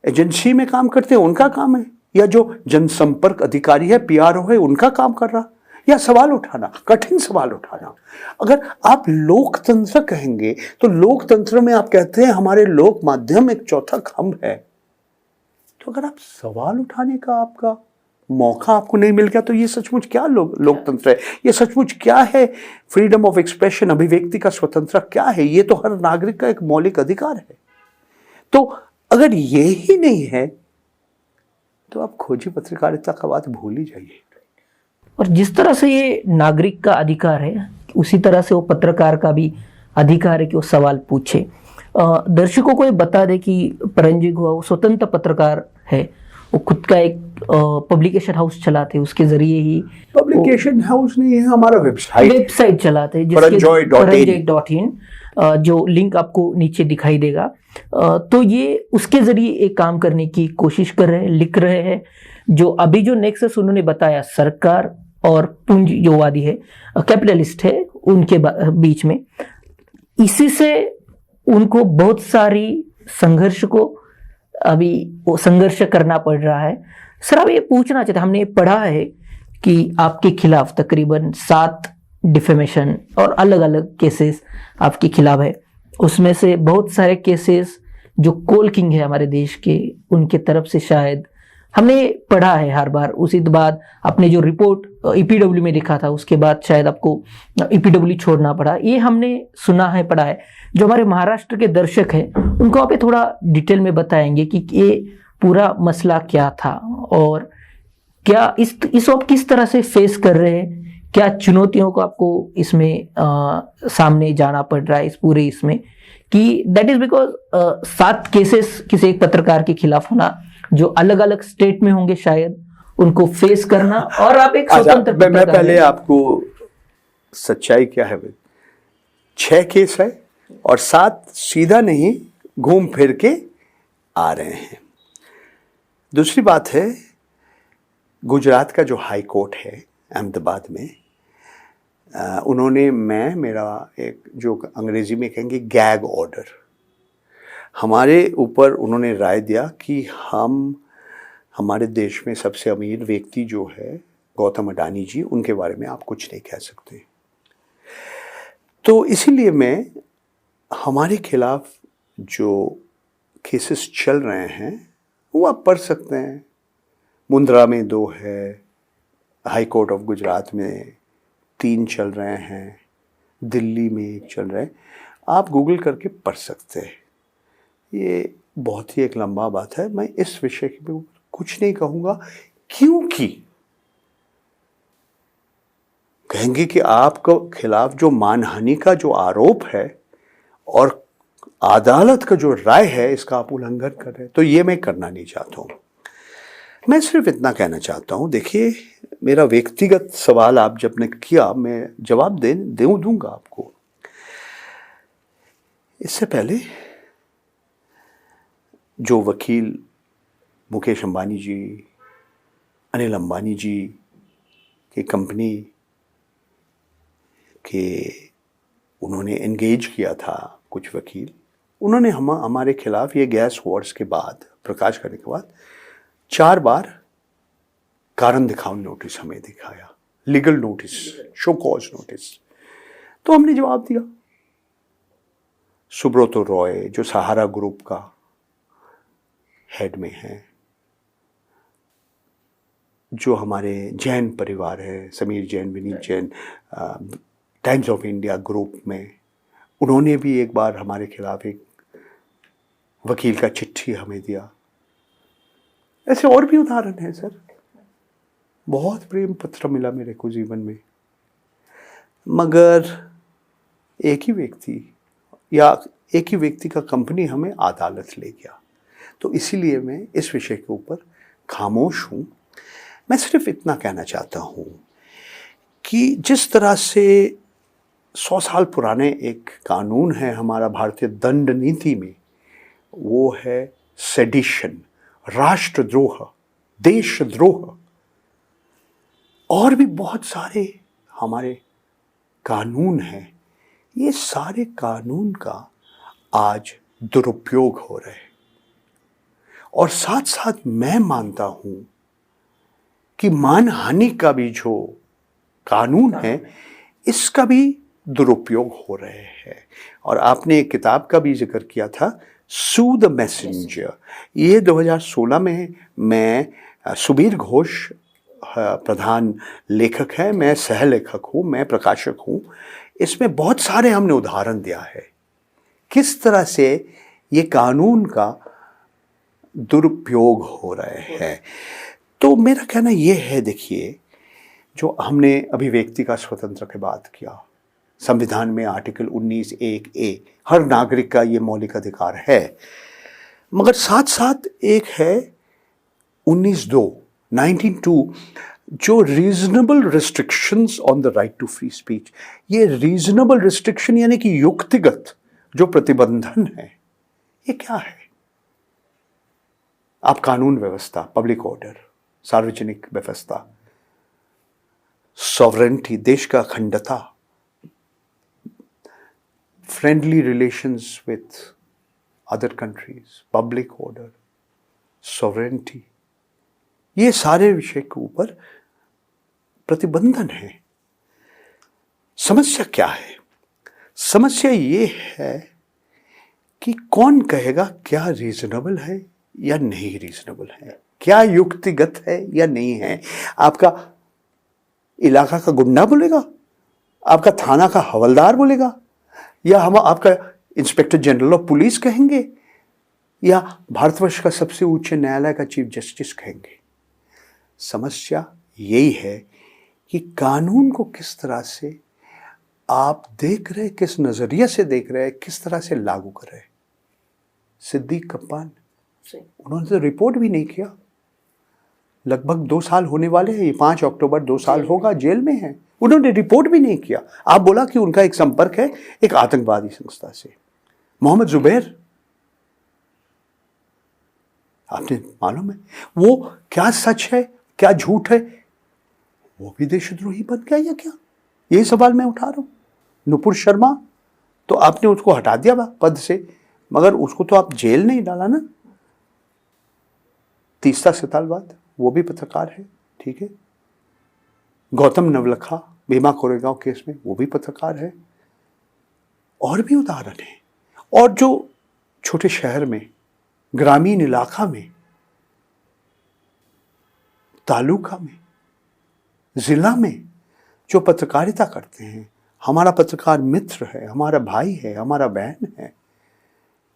एजेंसी में काम करते हैं उनका काम है, या जो जनसंपर्क अधिकारी है, पीआरओ है, उनका काम कर रहा, या सवाल उठाना, कठिन सवाल उठाना। अगर आप लोकतंत्र कहेंगे तो लोकतंत्र में आप कहते हैं हमारे लोक माध्यम एक चौथा खंभ है, तो अगर आप सवाल उठाने का आपका मौका आपको नहीं मिल गया तो ये सचमुच क्या लोकतंत्र है? ये सचमुच क्या है? फ्रीडम ऑफ एक्सप्रेशन, अभिव्यक्ति का स्वतंत्रता क्या है? ये तो हर नागरिक का एक मौलिक अधिकार है। तो अगर ये ही नहीं है तो आप खोजी पत्रकारिता का बात भूल ही जाइए। और जिस तरह से ये नागरिक का अधिकार है, उसी तरह से वो पत्रकार का भी अधिकार है कि वो सवाल पूछे। दर्शकों को ये बता दे कि परंजी गुहा वो स्वतंत्र पत्रकार है, वो खुद का एक पब्लिकेशन हाउस चलाते, उसके जरिए ही पब्लिकेशन हाउस नहीं है, हमारा वेबसाइट चलाते, paranjoy.in, जो लिंक आपको नीचे दिखाई देगा। तो ये उसके जरिए एक काम करने की कोशिश कर रहे हैं, लिख रहे हैं। जो अभी जो नेक्सस उन्होंने बताया, सरकार और पूंजीवादी है, कैपिटलिस्ट है, उनके बीच में, इसी से उनको बहुत सारी संघर्ष को अभी वो संघर्ष करना पड़ रहा है। सर, आप ये पूछना चाहते, हमने पढ़ा है कि आपके खिलाफ तकरीबन 7 डिफेमेशन और अलग अलग केसेस आपके खिलाफ है। उसमें से बहुत सारे केसेस जो कोल किंग है हमारे देश के, उनके तरफ से शायद हमने पढ़ा है हर बार। उसी बाद आपने जो रिपोर्ट ईपीडब्ल्यू में लिखा था, उसके बाद शायद आपको ईपीडब्ल्यू छोड़ना पड़ा। ये हमने सुना है, पढ़ा है। जो हमारे महाराष्ट्र के दर्शक हैं उनको आप थोड़ा डिटेल में बताएंगे कि ये पूरा मसला क्या था, और क्या इस वक्त किस तरह से फेस कर रहे हैं, क्या चुनौतियों को आपको इसमें सामने जाना पड़ रहा है इस पूरे इसमें, कि दैट इज बिकॉज 7 केसेस किसी एक पत्रकार के खिलाफ होना, जो अलग अलग स्टेट में होंगे, शायद उनको फेस करना, और आप एक स्वतंत्र मैं पहले आपको सच्चाई क्या है, 6 केस है और 7 सीधा नहीं घूम फिर के आ रहे हैं। दूसरी बात है, गुजरात का जो हाई कोर्ट है अहमदाबाद में, उन्होंने मेरा एक जो अंग्रेजी में कहेंगे गैग ऑर्डर, हमारे ऊपर उन्होंने राय दिया कि हमारे देश में सबसे अमीर व्यक्ति जो है गौतम अडानी जी, उनके बारे में आप कुछ नहीं कह सकते। तो इसीलिए मैं हमारे खिलाफ जो केसेस चल रहे हैं वो आप पढ़ सकते हैं। मुंद्रा में 2 है, हाई कोर्ट ऑफ गुजरात में 3 चल रहे हैं, दिल्ली में 1 चल रहा है, आप गूगल करके पढ़ सकते हैं। ये बहुत ही एक लंबा बात है, मैं इस विषय के ऊपर कुछ नहीं कहूँगा, क्योंकि कहेंगे कि आपके खिलाफ जो मानहानि का जो आरोप है और अदालत का जो राय है इसका आप उल्लंघन कर रहे हैं, तो ये मैं करना नहीं चाहता हूँ। मैं सिर्फ इतना कहना चाहता हूँ, देखिए मेरा व्यक्तिगत सवाल आप जब ने किया, मैं जवाब दूंगा आपको। इससे पहले जो वकील मुकेश अंबानी जी, अनिल अंबानी जी की कंपनी के उन्होंने एंगेज किया था कुछ वकील, उन्होंने हमारे खिलाफ ये गैस वॉर्स के बाद, प्रकाश करने के बाद 4 बार कारण दिखाओ नोटिस हमें दिखाया, legal notice, show cause notice. तो हमने जवाब दिया। सुब्रतो रॉय जो सहारा ग्रुप का हेड में है, जो हमारे जैन परिवार है, Sameer Jain, Vineet Jain, times of India group में, उन्होंने भी एक बार हमारे खिलाफ एक वकील का चिट्ठी हमें दिया। ऐसे और भी उदाहरण हैं सर, बहुत प्रेम पत्र मिला मेरे को जीवन में, मगर एक ही व्यक्ति का कंपनी हमें अदालत ले गया। तो इसीलिए मैं इस विषय के ऊपर खामोश हूं। मैं सिर्फ इतना कहना चाहता हूं कि जिस तरह से 100 साल पुराने एक कानून है हमारा भारतीय दंड नीति में, वो है सेडिशन, राष्ट्रद्रोह, देशद्रोह, और भी बहुत सारे हमारे कानून हैं। ये सारे कानून का आज दुरुपयोग हो रहे हैं, और साथ साथ मैं मानता हूं कि मानहानि का भी जो कानून है इसका भी दुरुपयोग हो रहे हैं। और आपने एक किताब का भी जिक्र किया था, सू द मैसेंजर। ये 2016 में मैं, सुबीर घोष प्रधान लेखक है, मैं सह लेखक हूँ, मैं प्रकाशक हूँ। इसमें बहुत सारे हमने उदाहरण दिया है किस तरह से ये कानून का दुरुपयोग हो रहे हैं। तो मेरा कहना ये है, देखिए जो हमने अभिव्यक्ति का स्वतंत्र की बात किया, संविधान में आर्टिकल 19(1)(a), हर नागरिक का ये मौलिक अधिकार है, मगर साथ साथ एक है 19(2) जो reasonable restrictions on the right to free speech. ये रीजनेबल रिस्ट्रिक्शन यानी कि युक्तिगत जो प्रतिबंधन है, ये क्या है? आप कानून व्यवस्था, पब्लिक ऑर्डर, सार्वजनिक व्यवस्था, सॉवरेंटी, देश का अखंडता, friendly relations with other countries, public order, sovereignty, ये सारे विषय के ऊपर प्रतिबंधन है। समस्या क्या है? समस्या ये है कि कौन कहेगा क्या रीजनेबल है या नहीं रीजनेबल है, क्या युक्तिगत है या नहीं है। आपका इलाका का गुंडा बोलेगा, आपका थाना का हवलदार बोलेगा, या हम आपका इंस्पेक्टर जनरल ऑफ पुलिस कहेंगे, या भारतवर्ष का सबसे उच्च न्यायालय का चीफ जस्टिस कहेंगे। समस्या यही है कि कानून को किस तरह से आप देख रहे, किस नजरिए से देख रहे, किस तरह से लागू कर रहे। सिद्दीक कप्तान, उन्होंने तो रिपोर्ट भी नहीं किया। लगभग 2 साल होने वाले हैं, ये 5 अक्टूबर 2 साल होगा, जेल में है, उन्होंने रिपोर्ट भी नहीं किया। आप बोला कि उनका एक संपर्क है एक आतंकवादी संस्था से। मोहम्मद जुबैर, आपने मालूम है वो क्या सच है क्या झूठ है, वो भी देशद्रोही बन गया या क्या? यही सवाल मैं उठा रहा हूँ। नुपुर शर्मा, तो आपने उसको हटा दिया पद से, मगर उसको तो आप जेल नहीं डाला ना। तीसरा सितालवाद, वो भी पत्रकार है, ठीक है। गौतम नवलखा भीमा कोरेगांव केस में, वो भी पत्रकार है। और भी उदाहरण है। और जो छोटे शहर में, ग्रामीण इलाका में, तालुका में, जिला में जो पत्रकारिता करते हैं, हमारा पत्रकार मित्र है, हमारा भाई है, हमारा बहन है,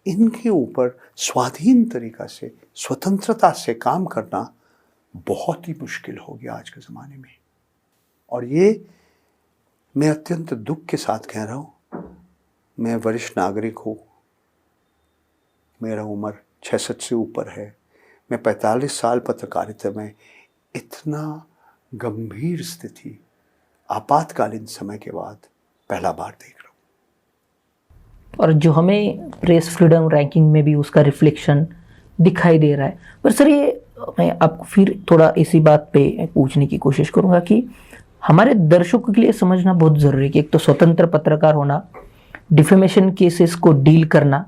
इनके ऊपर स्वाधीन तरीका से, स्वतंत्रता से काम करना बहुत ही मुश्किल हो गया आज के ज़माने में। और ये मैं अत्यंत दुख के साथ कह रहा हूँ। मैं वरिष्ठ नागरिक हूँ, मेरा उम्र 66 से ऊपर है। मैं 45 साल पत्रकारिता में इतना गंभीर स्थिति आपातकालीन समय के बाद पहला बार देख रहा हूँ। और जो हमें प्रेस फ्रीडम रैंकिंग में भी उसका रिफ्लेक्शन दिखाई दे रहा है। पर सर, ये मैं आपको फिर थोड़ा इसी बात पे पूछने की कोशिश करूँगा कि हमारे दर्शकों के लिए समझना बहुत ज़रूरी है कि एक तो स्वतंत्र पत्रकार होना, डिफेमेशन केसेस को डील करना,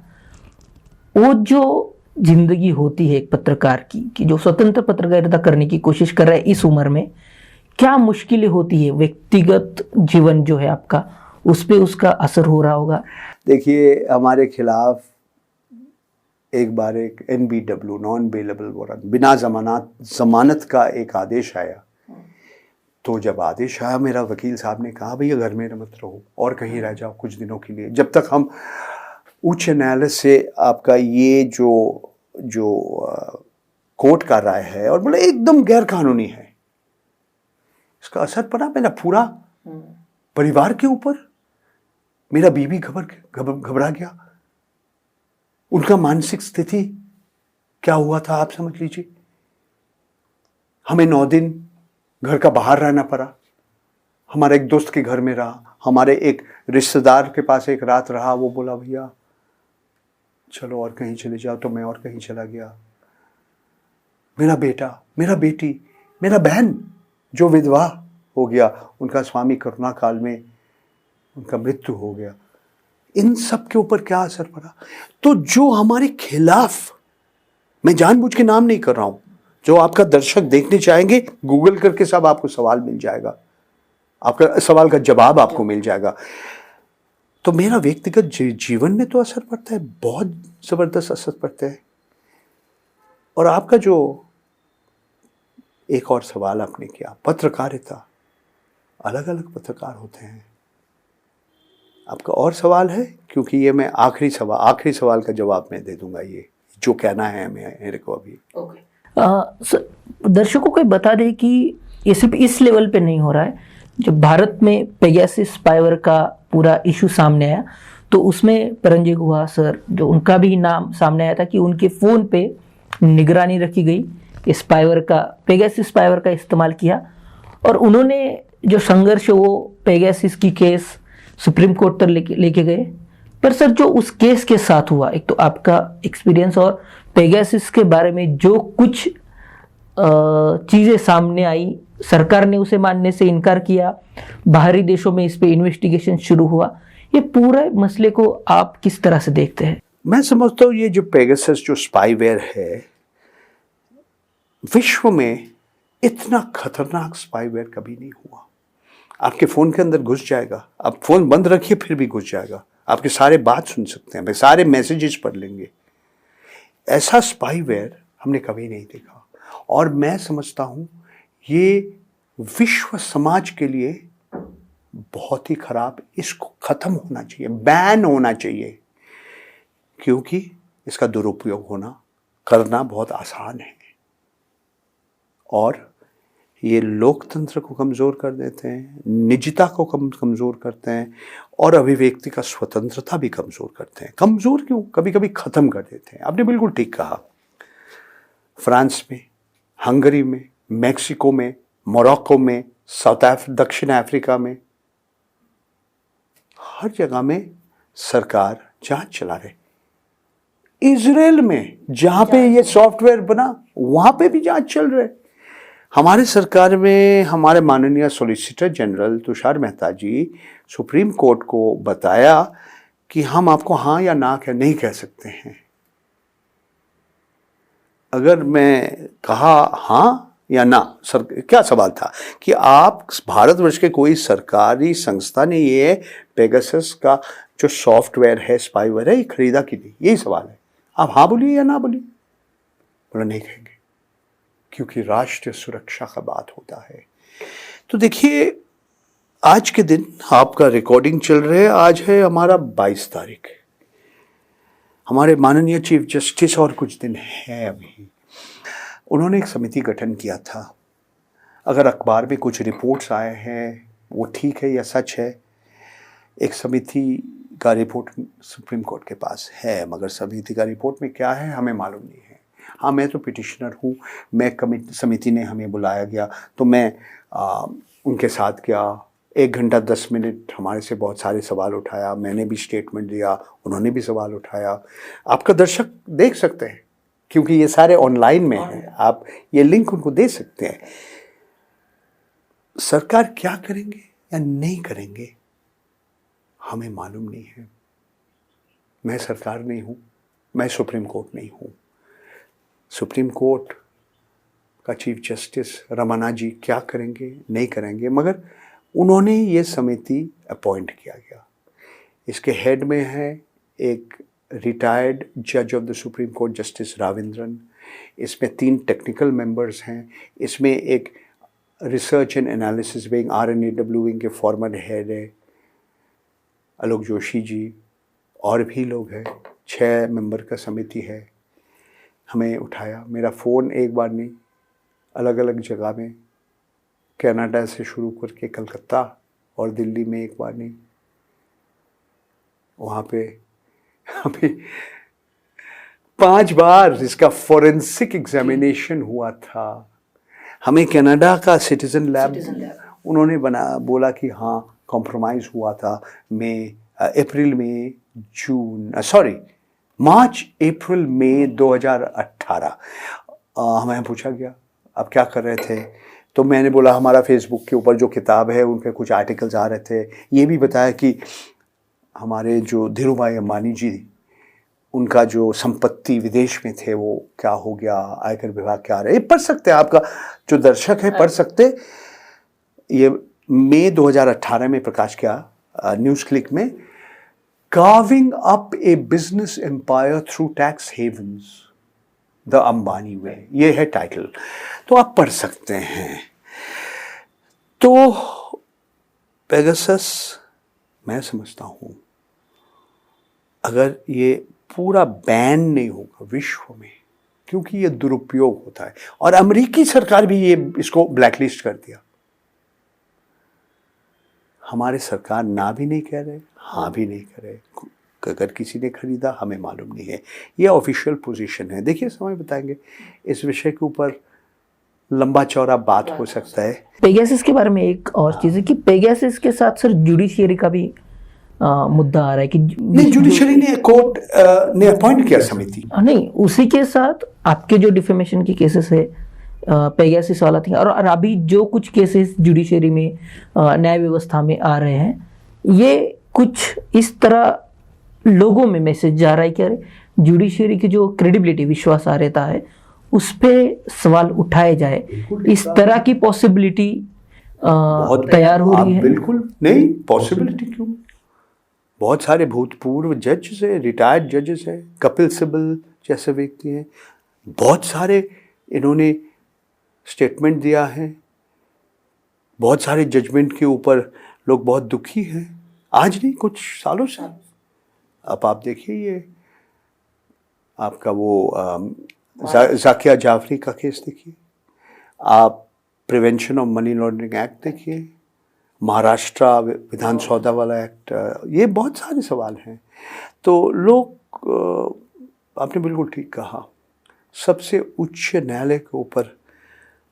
वो जो जिंदगी होती है एक पत्रकार की, कि जो स्वतंत्र पत्रकारिता करने की कोशिश कर रहा है इस उम्र में, क्या मुश्किलें होती है, व्यक्तिगत जीवन जो है आपका, उस पे उसका असर हो रहा होगा। देखिए, हमारे खिलाफ एक बार एक NBW, नॉन बेलेबल वारंट, बिना जमानत का एक आदेश आया। तो जब आदेश आया, मेरा वकील साहब ने कहा, भैया घर में मत रहो और कहीं रह जाओ कुछ दिनों के लिए, जब तक हम उच्च न्यायालय से आपका ये जो कोर्ट का राय है, और बोले एकदम गैर कानूनी है। इसका असर पड़ा मेरा पूरा परिवार के ऊपर। मेरा बीवी घबरा गया। उनका मानसिक स्थिति क्या हुआ था आप समझ लीजिए। हमें 9 दिन घर का बाहर रहना पड़ा। हमारे एक दोस्त के घर में रहा, हमारे एक रिश्तेदार के पास एक रात रहा। वो बोला, भैया चलो और कहीं चले जाओ, तो मैं और कहीं चला गया। मेरा बेटा, मेरा बेटी, मेरा बहन जो विधवा हो गया, उनका स्वामी कोरोना काल में उनका मृत्यु हो गया। इन सब के ऊपर क्या असर पड़ा। तो जो हमारे खिलाफ, मैं जानबूझ के नाम नहीं कर रहा हूं, जो आपका दर्शक देखने चाहेंगे, गूगल करके सब आपको सवाल मिल जाएगा, आपका सवाल का जवाब आपको मिल जाएगा। तो मेरा व्यक्तिगत जीवन में तो असर पड़ता है, बहुत जबरदस्त असर पड़ता है। और आपका जो एक और सवाल आपने किया, पत्रकारिता, अलग अलग पत्रकार होते हैं। आपका और सवाल है, क्योंकि ये मैं आखिरी सवाल का जवाब मैं दे दूंगा, ये जो कहना है मेरे को अभी। दर्शकों को बता दें कि ये सिर्फ इस लेवल पे नहीं हो रहा है। जब भारत में पेगासस स्पाईवेयर का पूरा इशू सामने आया, तो उसमें परंजय गुहा सर, जो उनका भी नाम सामने आया था कि उनके फ़ोन पे निगरानी रखी गई, स्पाईवेयर का, पेगासस स्पाईवेयर का इस्तेमाल किया, और उन्होंने जो संघर्ष वो पेगासस की केस सुप्रीम कोर्ट तक लेके गए। पर सर, जो उस केस के साथ हुआ, एक तो आपका एक्सपीरियंस और पेगासस के बारे में जो कुछ चीज़ें सामने आई, सरकार ने उसे मानने से इनकार किया, बाहरी देशों में इस पे इन्वेस्टिगेशन शुरू हुआ, ये पूरे मसले को आप किस तरह से देखते हैं? मैं समझता हूँ ये जो पेगासस जो स्पाईवेयर है, विश्व में इतना खतरनाक स्पाईवेयर कभी नहीं हुआ। आपके फ़ोन के अंदर घुस जाएगा, आप फ़ोन बंद रखिए फिर भी घुस जाएगा, आपके सारे बात सुन सकते हैं, सारे मैसेजेस पढ़ लेंगे। ऐसा स्पाईवेयर हमने कभी नहीं देखा। और मैं समझता हूँ ये विश्व समाज के लिए बहुत ही खराब, इसको ख़त्म होना चाहिए, बैन होना चाहिए, क्योंकि इसका दुरुपयोग करना बहुत आसान है, और ये लोकतंत्र को कमज़ोर कर देते हैं, निजता को कमज़ोर करते हैं, और अभिव्यक्ति का स्वतंत्रता भी कमज़ोर करते हैं। कमज़ोर क्यों, कभी कभी ख़त्म कर देते हैं। आपने बिल्कुल ठीक कहा। फ्रांस में, हंगरी में, मैक्सिको में, मोरक्को में, दक्षिण अफ्रीका में, हर जगह में सरकार जांच चला रही। इजराइल में जहां पे ये सॉफ्टवेयर बना, वहां पे भी जांच चल रही। हमारे सरकार में हमारे माननीय सॉलिसिटर जनरल तुषार मेहता जी सुप्रीम कोर्ट को बताया कि हम आपको हाँ या ना नहीं कह सकते हैं। अगर मैं कहा हाँ या ना, सर क्या सवाल था कि आप भारतवर्ष के कोई सरकारी संस्था ने ये पेगासस का जो सॉफ्टवेयर है, स्पाईवेयर है, ये खरीदा कि नहीं, यही सवाल है। आप हाँ बोलिए या ना बोलिए। बोला नहीं कहेंगे क्योंकि राष्ट्रीय सुरक्षा का बात होता है। तो देखिए आज के दिन आपका रिकॉर्डिंग चल रहे है, आज है हमारा 22 तारीख, हमारे माननीय चीफ जस्टिस और कुछ दिन है अभी, उन्होंने एक समिति गठन किया था। अगर अखबार में कुछ रिपोर्ट्स आए हैं वो ठीक है या सच है, एक समिति का रिपोर्ट सुप्रीम कोर्ट के पास है, मगर समिति का रिपोर्ट में क्या है हमें मालूम नहीं है। हाँ, मैं तो पिटिशनर हूँ, मैं समिति ने हमें बुलाया गया तो मैं उनके साथ गया, 1 घंटा 10 मिनट हमारे से बहुत सारे सवाल उठाया, मैंने भी स्टेटमेंट दिया, उन्होंने भी सवाल उठाया। आपका दर्शक देख सकते हैं क्योंकि ये सारे ऑनलाइन में हैं, आप ये लिंक उनको दे सकते हैं। सरकार क्या करेंगे या नहीं करेंगे हमें मालूम नहीं है। मैं सरकार नहीं हूँ, मैं सुप्रीम कोर्ट नहीं हूँ। सुप्रीम कोर्ट का चीफ जस्टिस रमन्ना जी क्या करेंगे नहीं करेंगे, मगर उन्होंने ये समिति अपॉइंट किया गया। इसके हेड में है एक रिटायर्ड जज of the supreme court justice Ravindran, इसमें 3 टेक्निकल मेंबर्स हैं, इसमें एक research and analysis wing RNAW wing के फॉर्मर हेड है आलोक जोशी जी, और भी लोग हैं, 6 मेंबर का समिति है। हमें उठाया, मेरा फ़ोन एक बार नहीं, अलग अलग जगह में, कनाडा से शुरू करके कलकत्ता और दिल्ली में एक बार नहीं, वहाँ पे हमें 5 बार इसका फॉरेंसिक एग्जामिनेशन हुआ था। हमें कनाडा का सिटीजन लैब उन्होंने बोला कि हाँ कॉम्प्रोमाइज़ हुआ था मार्च अप्रैल मई 2018। हमें पूछा गया आप क्या कर रहे थे, तो मैंने बोला हमारा फेसबुक के ऊपर जो किताब है उन पे कुछ आर्टिकल्स आ रहे थे। ये भी बताया कि हमारे जो धीरूभाई अंबानी जी, उनका जो संपत्ति विदेश में थे वो क्या हो गया, आयकर विभाग क्या आ रहा है, ये पढ़ सकते हैं, आपका जो दर्शक है पढ़ सकते। ये मई 2018 में प्रकाश किया न्यूज़ क्लिक में, carving up a business empire through tax havens the Ambani way, ये है टाइटल, तो आप पढ़ सकते हैं। तो पेगासस मैं समझता हूं अगर ये पूरा बैन नहीं होगा विश्व में, क्योंकि ये दुरुपयोग होता है, और अमेरिकी सरकार भी ये इसको ब्लैकलिस्ट कर दिया। हमारे सरकार ना भी नहीं कह रहे, हाँ भी नहीं कह रहे। अगर किसी ने खरीदा हमें मालूम नहीं है, ये ऑफिशियल पोजीशन है। देखिए समय बताएंगे, इस विषय के ऊपर लंबा चौड़ा बात हो सकता है। पेगासस के बारे में एक और चीज़ है कि पेगासस के साथ सर जुडिशियरी का भी मुद्दा आ रहा है कि नहीं, जुडिशरी ने कोर्ट ने अपॉइंट किया समिति, नहीं, उसी के साथ आपके जो डिफेमेशन की केसेस है पेगासस वाला थी, और अभी जो कुछ केसेस जुडिशरी में न्याय व्यवस्था में आ रहे हैं, ये कुछ इस तरह लोगों में मैसेज जा रहा है कि अरे जुडिशरी की जो क्रेडिबिलिटी, विश्वासार्हता है, उस पे सवाल उठाए जाए, इस तरह की पॉसिबिलिटी तैयार हो रही है। बिल्कुल नहीं, पॉसिबिलिटी क्यों, बहुत सारे भूतपूर्व जज है, रिटायर्ड जजेस है, कपिल सिब्बल जैसे व्यक्ति हैं, बहुत सारे इन्होंने स्टेटमेंट दिया है, बहुत सारे जजमेंट के ऊपर लोग बहुत दुखी हैं, आज नहीं कुछ सालों से। अब आप देखिए ये आपका वो जाकिया जाफरी का केस देखिए, आप prevention of money laundering act देखिए, महाराष्ट्र विधान सौदा वाला एक्ट, ये बहुत सारे सवाल हैं। तो लोग, आपने बिल्कुल ठीक कहा, सबसे उच्च न्यायालय के ऊपर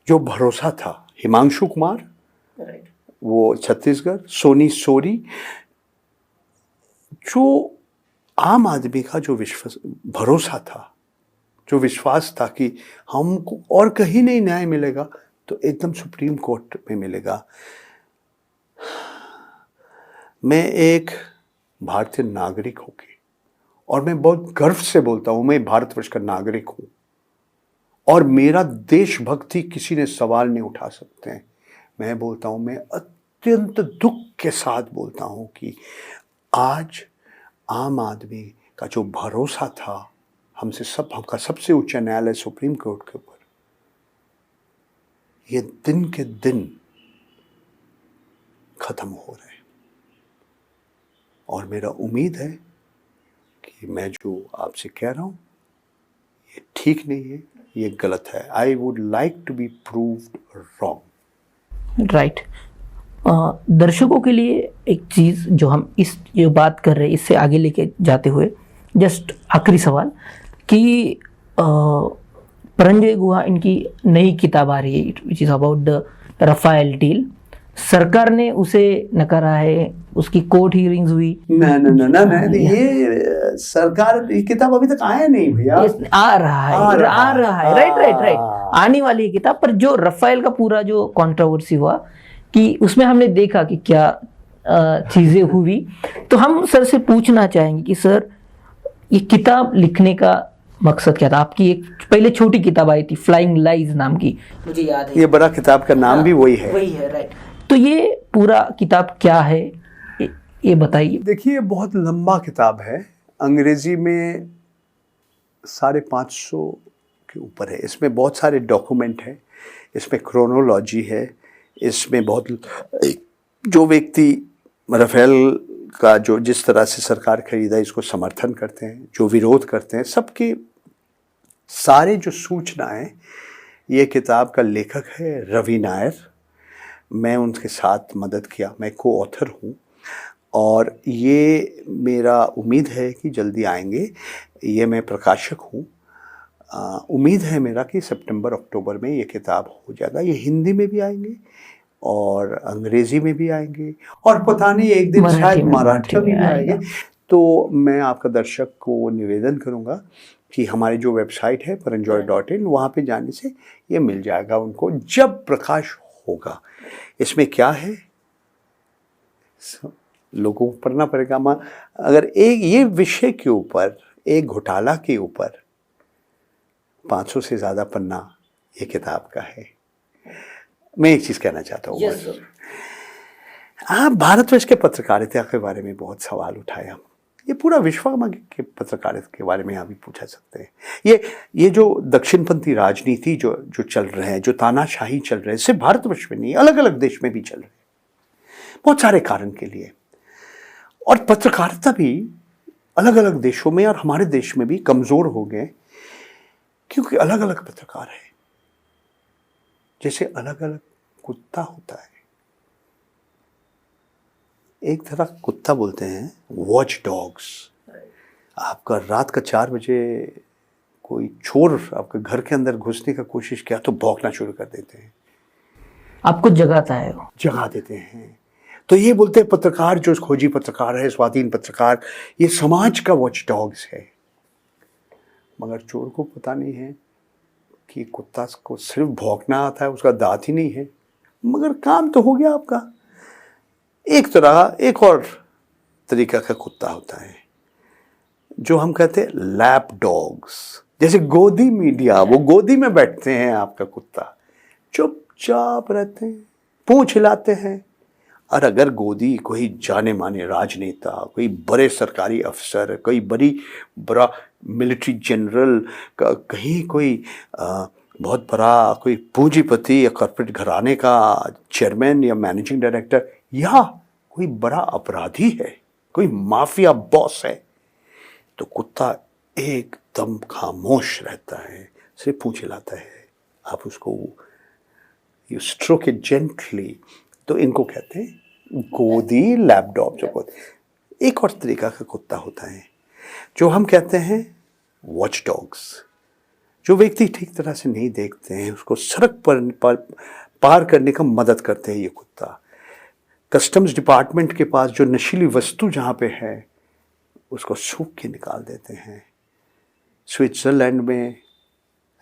जो भरोसा था, हिमांशु कुमार वो छत्तीसगढ़, सोनी सोरी, जो आम आदमी का जो भरोसा था, जो विश्वास था कि हमको और कहीं नहीं न्याय मिलेगा, तो एकदम सुप्रीम कोर्ट में मिलेगा। मैं एक भारतीय नागरिक होके, और मैं बहुत गर्व से बोलता हूँ मैं भारतवर्ष का नागरिक हूँ, और मेरा देशभक्ति किसी ने सवाल नहीं उठा सकते हैं। मैं बोलता हूँ, मैं अत्यंत दुख के साथ बोलता हूँ कि आज आम आदमी का जो भरोसा था हमका सबसे उच्च न्यायालय सुप्रीम कोर्ट के ऊपर, ये दिन के दिन खत्म हो रहे हैं। और मेरा उम्मीद है कि मैं जो आपसे कह रहा हूँ ये ठीक नहीं है, ये गलत है। I would like to be proved wrong. Right. दर्शकों के लिए एक चीज़ जो हम इस जो बात कर रहे हैं इससे आगे लेके जाते हुए जस्ट आखिरी सवाल कि परंजॉय गुहा इनकी नई किताब आ रही है which is about the Rafale deal. सरकार ने उसे नकारा है, उसकी कोर्ट हियरिंग्स हुई। ना ये सरकार, ये किताब अभी तक आया नहीं भैया। आ रहा है राइट आने वाली है किताब। पर जो राफेल का पूरा जो कंट्रोवर्सी हुआ कि उसमें हमने देखा कि क्या चीजें हुई, तो हम सर से पूछना चाहेंगे कि सर ये किताब लिखने का मकसद क्या था? आपकी एक पहले छोटी किताब आई थी फ्लाइंग लाइज नाम की, मुझे याद है। ये बड़ा किताब का नाम भी वही है राइट। तो ये पूरा किताब क्या है ये बताइए। देखिए, बहुत लंबा किताब है, अंग्रेजी में 550 के ऊपर है। इसमें बहुत सारे डॉक्यूमेंट है, इसमें क्रोनोलॉजी है, इसमें बहुत जो व्यक्ति राफेल का जो जिस तरह से सरकार खरीदा इसको समर्थन करते हैं, जो विरोध करते हैं, सबके सारे जो सूचनाएं, ये किताब का लेखक है रवि नायर। मैं उनके साथ मदद किया, मैं को ऑथर हूँ, और ये मेरा उम्मीद है कि जल्दी आएंगे। ये मैं प्रकाशक हूँ। उम्मीद है मेरा कि सितंबर अक्टूबर में ये किताब हो जाएगा। ये हिंदी में भी आएंगे और अंग्रेजी में भी आएंगे, और पता नहीं एक दिन शायद मराठी में भी आएंगे। तो मैं आपका दर्शक को निवेदन करूँगा कि हमारी जो वेबसाइट है paranjoy.in, वहाँ पे जाने से ये मिल जाएगा उनको जब प्रकाश होगा। इसमें क्या है, लोगों को पढ़ना पड़ेगा। अगर एक ये विषय के ऊपर, एक घोटाला के ऊपर 500 से ज़्यादा पन्ना ये किताब का है। मैं एक चीज़ कहना चाहता हूँ। आप भारतवर्ष के पत्रकारिता के बारे में बहुत सवाल उठाया। ये पूरा विश्व के पत्रकारिता के बारे में आप भी पूछा सकते हैं। ये जो दक्षिणपंथी राजनीति जो चल रहे हैं, जो तानाशाही चल रहे हैं, सिर्फ भारतवर्ष में नहीं, अलग अलग देश में भी चल रहे हैं, बहुत सारे कारण के लिए। और पत्रकारिता भी अलग अलग देशों में और हमारे देश में भी कमज़ोर हो गए, क्योंकि अलग अलग पत्रकार है। जैसे अलग अलग कुत्ता होता है, एक तरह कुत्ता बोलते हैं वॉच डॉग्स। आपका रात का 4 बजे कोई चोर आपके घर के अंदर घुसने का कोशिश किया तो भौंकना शुरू कर देते हैं, आपको जगाता है, जगा देते हैं। तो ये बोलते हैं पत्रकार, जो खोजी पत्रकार है, स्वाधीन पत्रकार, ये समाज का वॉच डॉग्स है। मगर चोर को पता नहीं है कि कुत्ता को सिर्फ भौंकना आता है, उसका दांत ही नहीं है, मगर काम तो हो गया आपका। एक और तरीका का कुत्ता होता है जो हम कहते हैं लैप डॉग्स। जैसे गोदी मीडिया, वो गोदी में बैठते हैं आपका कुत्ता, चुपचाप रहते हैं, पूंछ हिलाते हैं। और अगर गोदी कोई जाने माने राजनेता, कोई बड़े सरकारी अफसर, कोई बड़ा मिलिट्री जनरल, कहीं कोई बहुत बड़ा कोई पूंजीपति या कॉर्पोरेट घराने का चेयरमैन या मैनेजिंग डायरेक्टर, या कोई बड़ा अपराधी है, कोई माफिया बॉस है, तो कुत्ता एकदम खामोश रहता है, सिर्फ पूंछ हिलाता है। आप उसको यू स्ट्रोक इट जेंटली। तो इनको कहते हैं गोदी लैपडॉग जो कहते हैं। एक और तरीका का कुत्ता होता है जो हम कहते हैं वॉच डॉग्स। जो व्यक्ति ठीक तरह से नहीं देखते हैं, उसको सड़क पर पार करने का मदद करते हैं ये कुत्ता। कस्टम्स डिपार्टमेंट के पास जो नशीली वस्तु जहाँ पे है उसको सूख के निकाल देते हैं। स्विट्ज़रलैंड में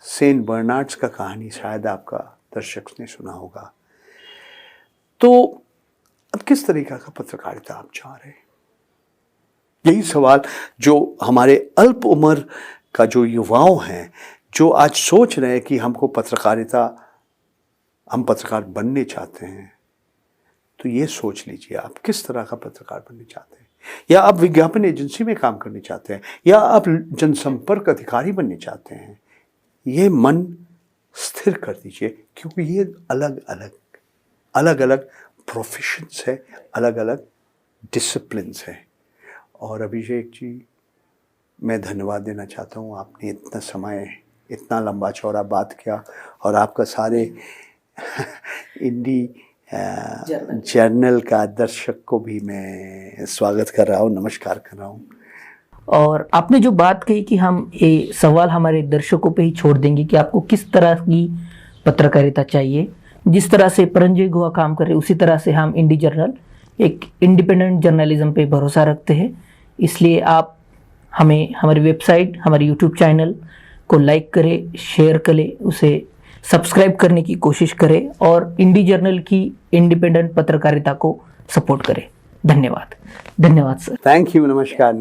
सेंट बर्नार्ड्स का कहानी शायद आपका दर्शक ने सुना होगा। तो अब किस तरीका का पत्रकारिता आप चाह रहे हैं? यही सवाल जो हमारे अल्प उम्र का जो युवाओं हैं, जो आज सोच रहे हैं कि हम पत्रकार बनने चाहते हैं, तो ये सोच लीजिए आप किस तरह का पत्रकार बनने चाहते हैं। या आप विज्ञापन एजेंसी में काम करना चाहते हैं, या आप जनसंपर्क अधिकारी बनने चाहते हैं। ये मन स्थिर कर दीजिए, क्योंकि ये अलग अलग प्रोफेशंस है, अलग अलग डिसिप्लिन्स है। और अभिषेक जी, मैं धन्यवाद देना चाहता हूँ, आपने इतना समय, इतना लंबा चौड़ा बात किया, और आपका सारे इंडी जर्नल का दर्शक को भी मैं स्वागत कर रहा हूँ, नमस्कार कर रहा हूँ। और आपने जो बात कही कि हम ये सवाल हमारे दर्शकों पे ही छोड़ देंगे कि आपको किस तरह की पत्रकारिता चाहिए, जिस तरह से परंजय गुहा काम कर रहे उसी तरह से हम इंडी जर्नल एक इंडिपेंडेंट जर्नलिज्म पे भरोसा रखते हैं। इसलिए आप हमें हमारी वेबसाइट, हमारे यूट्यूब चैनल को लाइक करें, शेयर करें, उसे सब्सक्राइब करने की कोशिश करें और इंडी जर्नल की इंडिपेंडेंट पत्रकारिता को सपोर्ट करें। धन्यवाद सर। थैंक यू, नमस्कार।